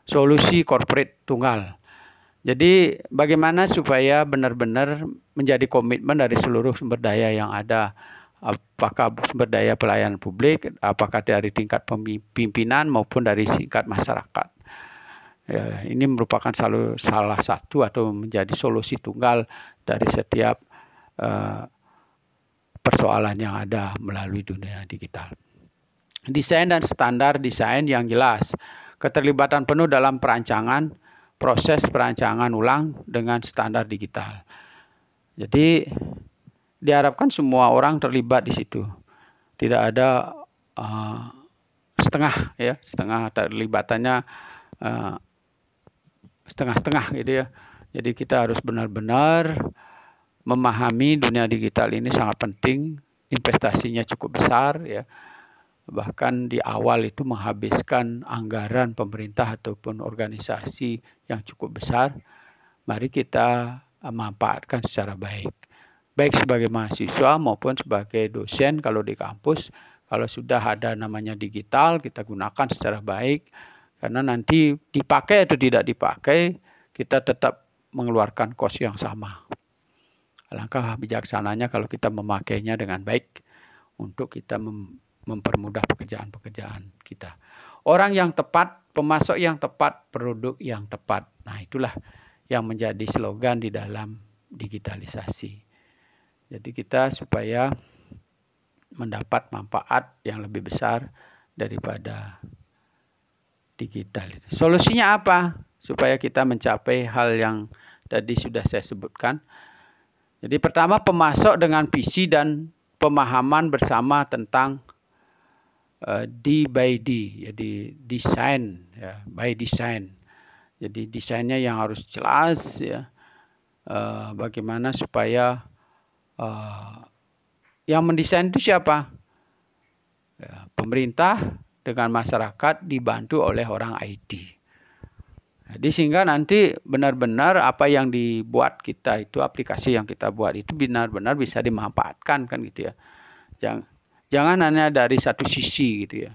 solusi corporate tunggal. Jadi bagaimana supaya benar-benar menjadi komitmen dari seluruh sumber daya yang ada, apakah sumber daya pelayanan publik, apakah dari tingkat pimpinan maupun dari tingkat masyarakat. Ya, ini merupakan salah satu atau menjadi solusi tunggal dari setiap persoalan yang ada melalui dunia digital. Desain dan standar desain yang jelas, keterlibatan penuh dalam perancangan, proses perancangan ulang dengan standar digital. Jadi diharapkan semua orang terlibat di situ. Tidak ada setengah terlibatannya setengah-setengah gitu ya. Jadi kita harus benar-benar memahami dunia digital ini sangat penting, investasinya cukup besar ya. Bahkan di awal itu menghabiskan anggaran pemerintah ataupun organisasi yang cukup besar. Mari kita manfaatkan secara baik. Baik sebagai mahasiswa maupun sebagai dosen kalau di kampus. Kalau sudah ada namanya digital, kita gunakan secara baik. Karena nanti dipakai atau tidak dipakai, kita tetap mengeluarkan kos yang sama. Alangkah bijaksananya kalau kita memakainya dengan baik untuk kita mempermudah pekerjaan-pekerjaan kita. Orang yang tepat, pemasok yang tepat, produk yang tepat. Nah, itulah yang menjadi slogan di dalam digitalisasi. Jadi kita supaya mendapat manfaat yang lebih besar daripada digital. Solusinya apa? Supaya kita mencapai hal yang tadi sudah saya sebutkan. Jadi pertama, pemasok dengan visi dan pemahaman bersama tentang D by D, jadi desain ya, by design. Jadi desainnya yang harus jelas ya. Bagaimana supaya yang mendesain itu siapa? Ya, pemerintah dengan masyarakat dibantu oleh orang IT. Jadi sehingga nanti benar-benar apa yang dibuat kita itu, aplikasi yang kita buat itu benar-benar bisa dimanfaatkan kan gitu ya. Jangan hanya dari satu sisi gitu ya.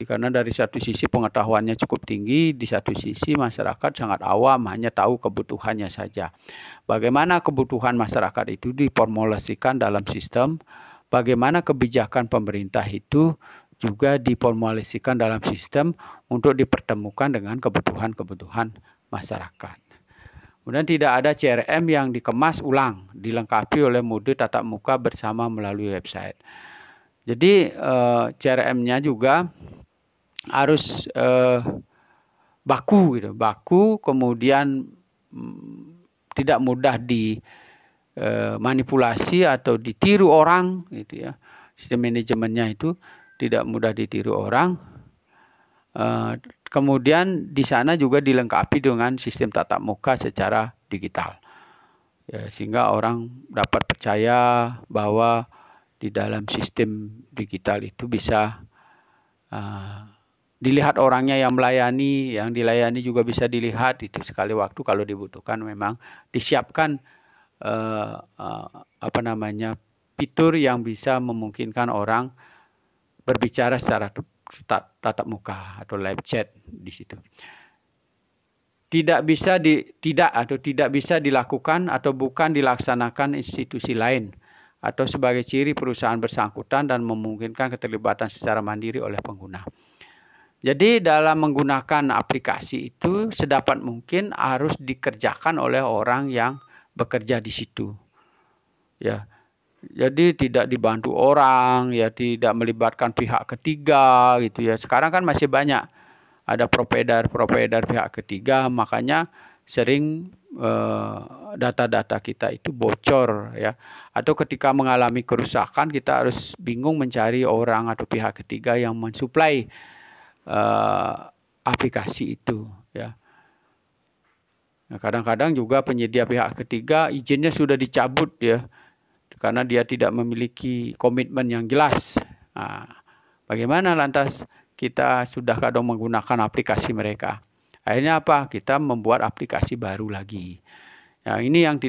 Karena dari satu sisi pengetahuannya cukup tinggi, di satu sisi masyarakat sangat awam, hanya tahu kebutuhannya saja. Bagaimana kebutuhan masyarakat itu diformulasikan dalam sistem, bagaimana kebijakan pemerintah itu juga diformulasikan dalam sistem untuk dipertemukan dengan kebutuhan-kebutuhan masyarakat. Kemudian tidak ada CRM yang dikemas ulang, dilengkapi oleh mode tatap muka bersama melalui website. Jadi CRM-nya juga harus baku gitu, baku kemudian tidak mudah dimanipulasi atau ditiru orang gitu ya. Sistem manajemennya itu tidak mudah ditiru orang. Kemudian di sana juga dilengkapi dengan sistem tatap muka secara digital. Ya, sehingga orang dapat percaya bahwa di dalam sistem digital itu bisa dilihat orangnya yang melayani, yang dilayani juga bisa dilihat itu sekali waktu kalau dibutuhkan. Memang disiapkan fitur yang bisa memungkinkan orang berbicara secara tatap muka atau live chat di situ. Tidak bisa dilakukan atau bukan dilaksanakan institusi lain atau sebagai ciri perusahaan bersangkutan dan memungkinkan keterlibatan secara mandiri oleh pengguna. Jadi dalam menggunakan aplikasi itu sedapat mungkin harus dikerjakan oleh orang yang bekerja di situ. Ya. Jadi tidak dibantu orang, ya tidak melibatkan pihak ketiga gitu ya. Sekarang kan masih banyak ada provider pihak ketiga, makanya sering data-data kita itu bocor ya. Atau ketika mengalami kerusakan kita harus bingung mencari orang atau pihak ketiga yang mensuplai aplikasi itu ya. Nah, kadang-kadang juga penyedia pihak ketiga izinnya sudah dicabut ya, karena dia tidak memiliki komitmen yang jelas. Nah, bagaimana lantas kita sudah kadang menggunakan aplikasi mereka? Akhirnya apa? Kita membuat aplikasi baru lagi. Nah, ini yang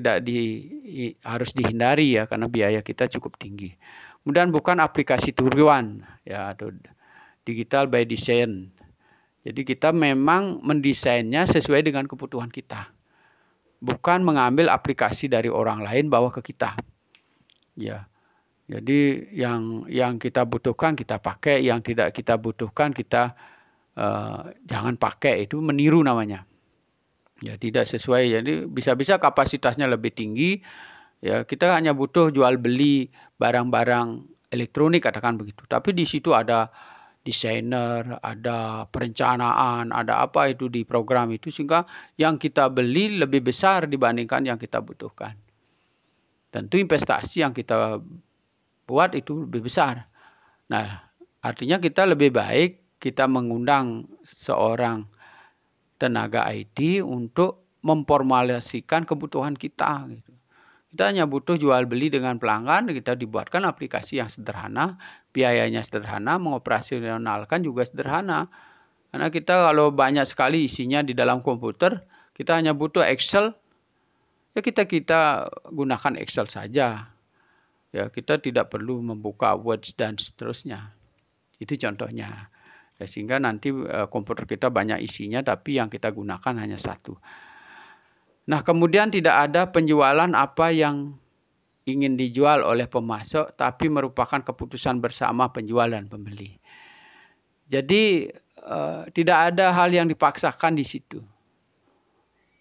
harus dihindari ya, karena biaya kita cukup tinggi. Kemudian bukan aplikasi tujuan ya, atau digital by design. Jadi kita memang mendesainnya sesuai dengan kebutuhan kita. Bukan mengambil aplikasi dari orang lain bawa ke kita. Ya. Jadi yang kita butuhkan kita pakai, yang tidak kita butuhkan kita jangan pakai, itu meniru namanya. Ya tidak sesuai. Jadi bisa-bisa kapasitasnya lebih tinggi. Ya kita hanya butuh jual beli barang-barang elektronik katakan begitu. Tapi di situ ada desainer, ada perencanaan, ada apa itu di program itu, sehingga yang kita beli lebih besar dibandingkan yang kita butuhkan. Tentu investasi yang kita buat itu lebih besar. Nah, artinya kita lebih baik kita mengundang seorang tenaga IT untuk memformulasikan kebutuhan kita. Kita hanya butuh jual beli dengan pelanggan, kita dibuatkan aplikasi yang sederhana, biayanya sederhana, mengoperasionalkan juga sederhana. Karena kita kalau banyak sekali isinya di dalam komputer, kita hanya butuh Excel, ya kita gunakan Excel saja. Ya, kita tidak perlu membuka Word dan seterusnya. Itu contohnya. Ya, sehingga nanti komputer kita banyak isinya, tapi yang kita gunakan hanya satu. Nah, kemudian tidak ada penjualan apa yang ingin dijual oleh pemasok, tapi merupakan keputusan bersama penjual dan pembeli. Jadi tidak ada hal yang dipaksakan di situ.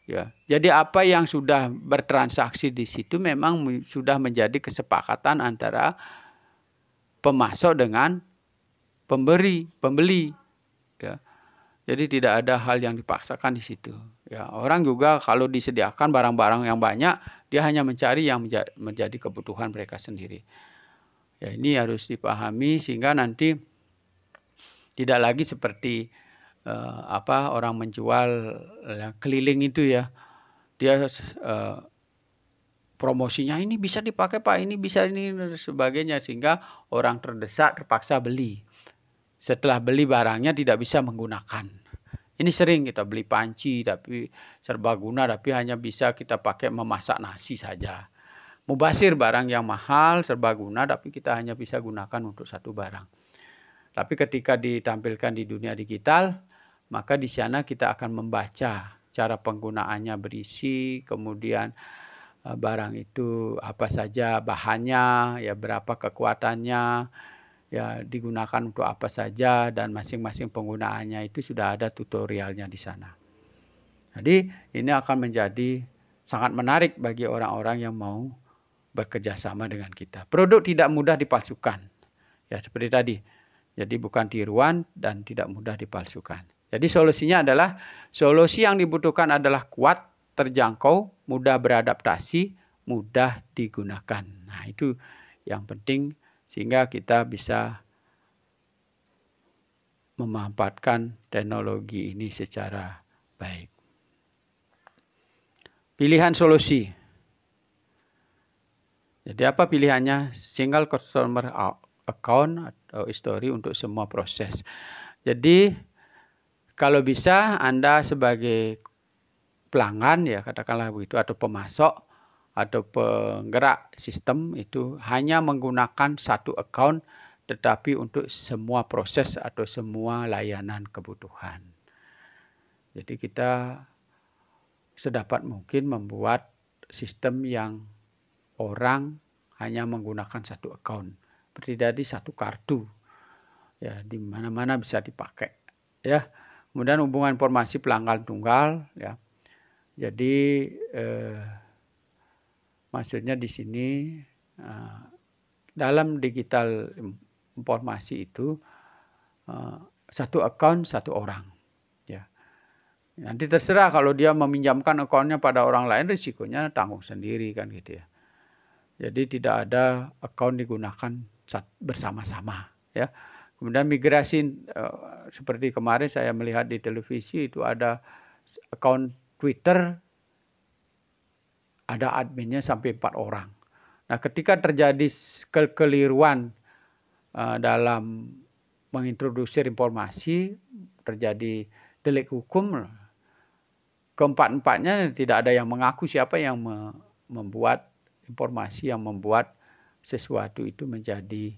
Ya, jadi apa yang sudah bertransaksi di situ memang sudah menjadi kesepakatan antara pemasok dengan pembeli. Ya. Jadi tidak ada hal yang dipaksakan di situ. Ya, orang juga kalau disediakan barang-barang yang banyak, dia hanya mencari yang menjadi kebutuhan mereka sendiri. Ya, ini harus dipahami sehingga nanti tidak lagi seperti orang menjual keliling itu ya. Dia promosinya ini bisa dipakai Pak, ini bisa ini dan sebagainya, sehingga orang terdesak terpaksa beli. Setelah beli barangnya tidak bisa menggunakan. Ini sering kita beli panci tapi serbaguna, tapi hanya bisa kita pakai memasak nasi saja. Mubazir barang yang mahal serbaguna tapi kita hanya bisa gunakan untuk satu barang. Tapi ketika ditampilkan di dunia digital, maka di sana kita akan membaca cara penggunaannya berisi, kemudian barang itu apa saja bahannya, ya berapa kekuatannya, ya digunakan untuk apa saja, dan masing-masing penggunaannya itu sudah ada tutorialnya di sana. Jadi ini akan menjadi sangat menarik bagi orang-orang yang mau bekerja sama dengan kita. Produk tidak mudah dipalsukan. Ya seperti tadi. Jadi bukan tiruan dan tidak mudah dipalsukan. Jadi solusinya adalah, solusi yang dibutuhkan adalah kuat, terjangkau, mudah beradaptasi, mudah digunakan. Nah itu yang penting, sehingga kita bisa memanfaatkan teknologi ini secara baik. Pilihan solusi. Jadi apa pilihannya? Single customer account atau history untuk semua proses. Jadi kalau bisa Anda sebagai pelanggan ya katakanlah begitu, atau pemasok atau penggerak sistem itu hanya menggunakan satu account, tetapi untuk semua proses atau semua layanan kebutuhan. Jadi kita sedapat mungkin membuat sistem yang orang hanya menggunakan satu account. Seperti tadi satu kartu. Ya, di mana-mana bisa dipakai. Ya. Kemudian hubungan informasi pelanggan tunggal ya. Jadi maksudnya di sini dalam digital informasi itu satu account satu orang. Ya. Nanti terserah kalau dia meminjamkan akunnya pada orang lain, risikonya tanggung sendiri kan gitu ya. Jadi tidak ada account digunakan bersama-sama ya. Kemudian migrasi seperti kemarin saya melihat di televisi itu ada account Twitter, ada adminnya sampai 4 orang. Nah, ketika terjadi kekeliruan dalam mengintrodusir informasi, terjadi delik hukum, keempat-empatnya tidak ada yang mengaku siapa yang membuat informasi yang membuat sesuatu itu menjadi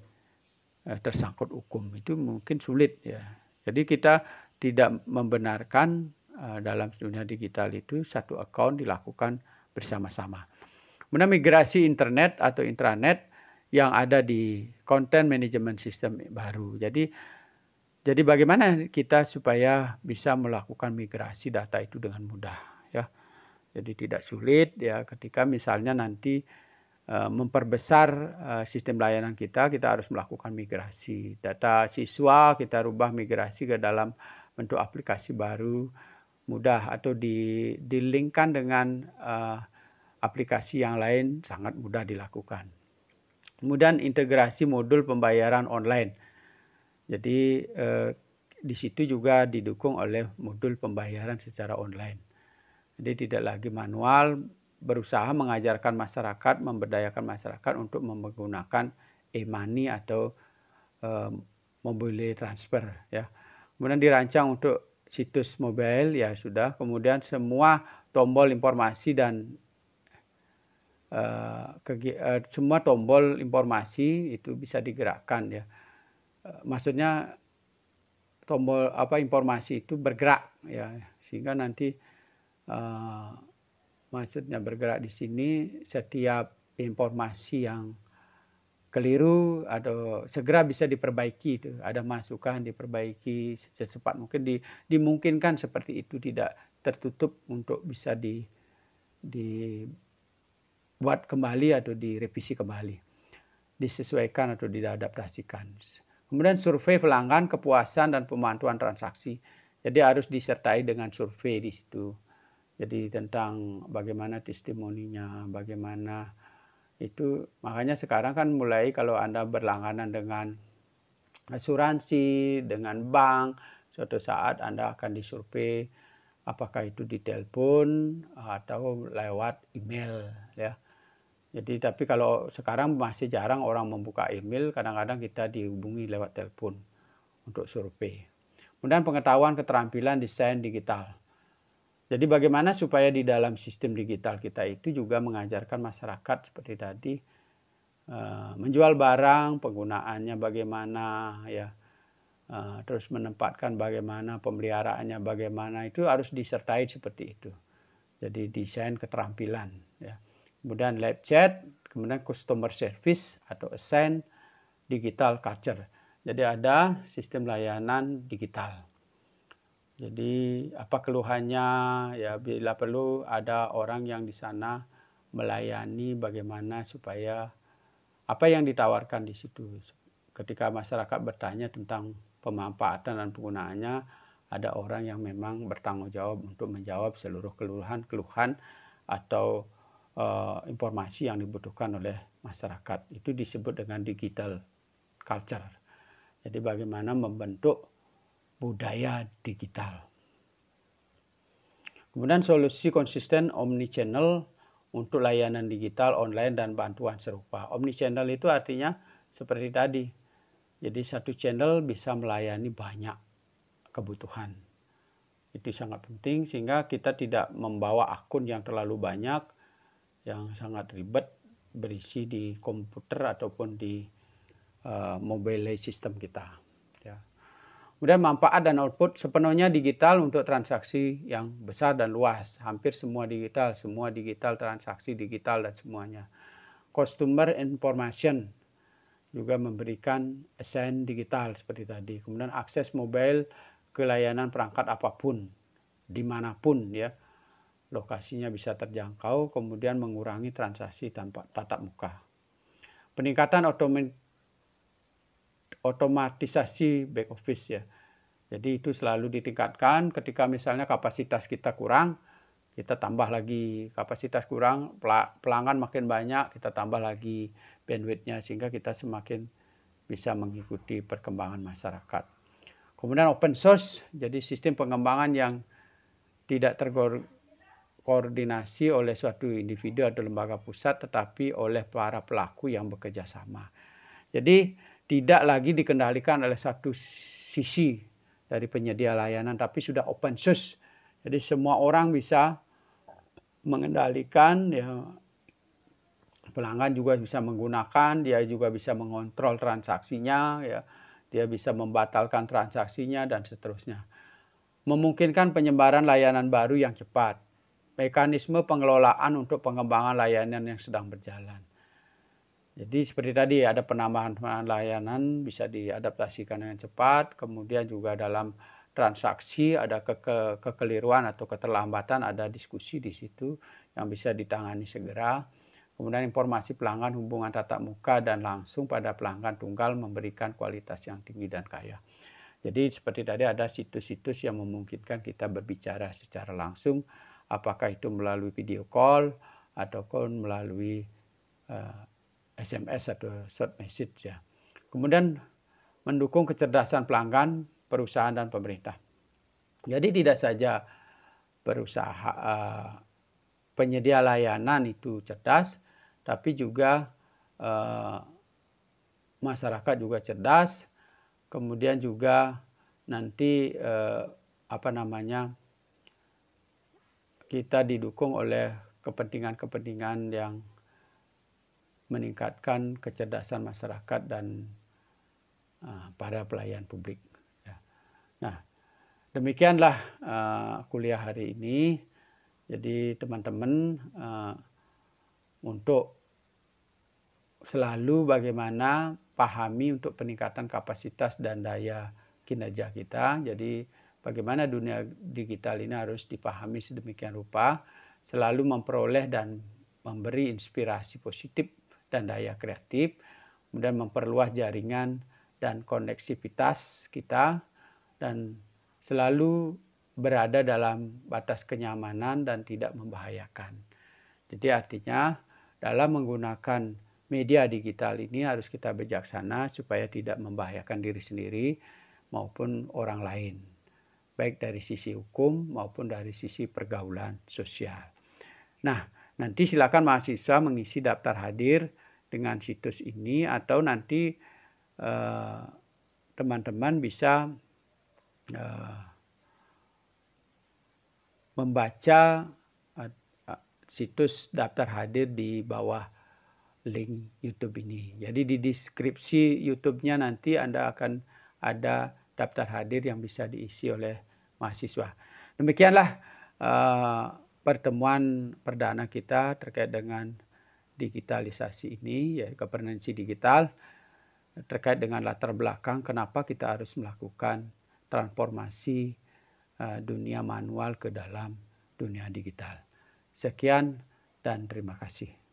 tersangkut hukum. Itu mungkin sulit ya. Jadi kita tidak membenarkan dalam dunia digital itu satu account dilakukan bersama-sama. Kemudian migrasi internet atau intranet yang ada di content management system baru. Jadi bagaimana kita supaya bisa melakukan migrasi data itu dengan mudah ya. Jadi tidak sulit ya ketika misalnya nanti memperbesar sistem layanan kita harus melakukan migrasi. Data siswa kita rubah migrasi ke dalam bentuk aplikasi baru mudah atau di-linkkan dengan aplikasi yang lain sangat mudah dilakukan. Kemudian integrasi modul pembayaran online. Jadi di situ juga didukung oleh modul pembayaran secara online. Jadi tidak lagi manual, berusaha mengajarkan masyarakat, memberdayakan masyarakat untuk menggunakan e-money atau mobile transfer ya. Kemudian dirancang untuk situs mobile ya sudah. Kemudian semua tombol informasi dan semua tombol informasi itu bisa digerakkan ya. Maksudnya tombol informasi itu bergerak ya, sehingga nanti maksudnya bergerak di sini setiap informasi yang keliru atau segera bisa diperbaiki, itu ada masukan diperbaiki secepat mungkin, dimungkinkan seperti itu, tidak tertutup untuk bisa dibuat kembali atau direvisi kembali, disesuaikan atau diadaptasikan. Kemudian survei pelanggan, kepuasan dan pemantauan transaksi. Jadi harus disertai dengan survei di situ. Jadi tentang bagaimana testimoninya, bagaimana itu. Makanya sekarang kan mulai kalau Anda berlangganan dengan asuransi, dengan bank, suatu saat Anda akan disurvei apakah itu di telepon atau lewat email ya. Jadi tapi kalau sekarang masih jarang orang membuka email, kadang-kadang kita dihubungi lewat telepon untuk survei. Kemudian pengetahuan keterampilan desain digital. Jadi bagaimana supaya di dalam sistem digital kita itu juga mengajarkan masyarakat seperti tadi, menjual barang, penggunaannya bagaimana ya, terus menempatkan bagaimana, pemeliharaannya bagaimana, itu harus disertai seperti itu. Jadi desain keterampilan ya. Kemudian live chat, kemudian customer service atau assign digital culture. Jadi ada sistem layanan digital. Jadi apa keluhannya ya, bila perlu ada orang yang di sana melayani bagaimana supaya apa yang ditawarkan di situ. Ketika masyarakat bertanya tentang pemanfaatan dan penggunaannya, ada orang yang memang bertanggung jawab untuk menjawab seluruh keluhan atau informasi yang dibutuhkan oleh masyarakat. Itu disebut dengan digital culture. Jadi bagaimana membentuk budaya digital. Kemudian solusi konsisten omnichannel untuk layanan digital, online, dan bantuan serupa. Omnichannel itu artinya seperti tadi. Jadi satu channel bisa melayani banyak kebutuhan. Itu sangat penting sehingga kita tidak membawa akun yang terlalu banyak, yang sangat ribet, berisi di komputer ataupun di mobile system kita. Ya. Kemudian manfaat dan output sepenuhnya digital untuk transaksi yang besar dan luas. Hampir semua digital transaksi digital dan semuanya. Customer information juga memberikan assign digital seperti tadi. Kemudian akses mobile ke layanan perangkat apapun, dimanapun ya. Lokasinya bisa terjangkau, kemudian mengurangi transaksi tanpa tatap muka. peningkatan otomatisasi back office ya. Jadi itu selalu ditingkatkan. Ketika misalnya kapasitas kita kurang, kita tambah lagi. Kapasitas kurang, pelanggan makin banyak, kita tambah lagi bandwidth-nya sehingga kita semakin bisa mengikuti perkembangan masyarakat. Kemudian open source, jadi sistem pengembangan yang tidak terkoordinasi oleh suatu individu atau lembaga pusat, tetapi oleh para pelaku yang bekerja sama. Jadi tidak lagi dikendalikan oleh satu sisi dari penyedia layanan, tapi sudah open source. Jadi semua orang bisa mengendalikan, ya, pelanggan juga bisa menggunakan, dia juga bisa mengontrol transaksinya, ya, dia bisa membatalkan transaksinya dan seterusnya. Memungkinkan penyebaran layanan baru yang cepat. Mekanisme pengelolaan untuk pengembangan layanan yang sedang berjalan. Jadi seperti tadi ada penambahan layanan bisa diadaptasikan dengan cepat, kemudian juga dalam transaksi ada kekeliruan atau keterlambatan, ada diskusi di situ yang bisa ditangani segera. Kemudian informasi pelanggan, hubungan tatap muka dan langsung pada pelanggan tunggal memberikan kualitas yang tinggi dan kaya. Jadi seperti tadi ada situs-situs yang memungkinkan kita berbicara secara langsung, apakah itu melalui video call ataupun melalui SMS atau short message ya. Kemudian mendukung kecerdasan pelanggan, perusahaan dan pemerintah. Jadi tidak saja berusaha penyedia layanan itu cerdas, tapi juga masyarakat juga cerdas. Kemudian juga nanti kita didukung oleh kepentingan-kepentingan yang meningkatkan kecerdasan masyarakat dan para pelayan publik. Nah, demikianlah kuliah hari ini. Jadi teman-teman untuk selalu bagaimana pahami untuk peningkatan kapasitas dan daya kinerja kita. Jadi bagaimana dunia digital ini harus dipahami sedemikian rupa, selalu memperoleh dan memberi inspirasi positif dan daya kreatif, kemudian memperluas jaringan dan koneksivitas kita, dan selalu berada dalam batas kenyamanan dan tidak membahayakan. Jadi artinya dalam menggunakan media digital ini harus kita bijaksana supaya tidak membahayakan diri sendiri maupun orang lain, baik dari sisi hukum maupun dari sisi pergaulan sosial. Nah, nanti silakan mahasiswa mengisi daftar hadir dengan situs ini, atau nanti teman-teman bisa membaca situs daftar hadir di bawah link YouTube ini. Jadi di deskripsi YouTube-nya nanti Anda akan ada daftar hadir yang bisa diisi oleh mahasiswa. Demikianlah pertemuan perdana kita terkait dengan digitalisasi ini, ya, governance digital, terkait dengan latar belakang kenapa kita harus melakukan transformasi dunia manual ke dalam dunia digital. Sekian dan terima kasih.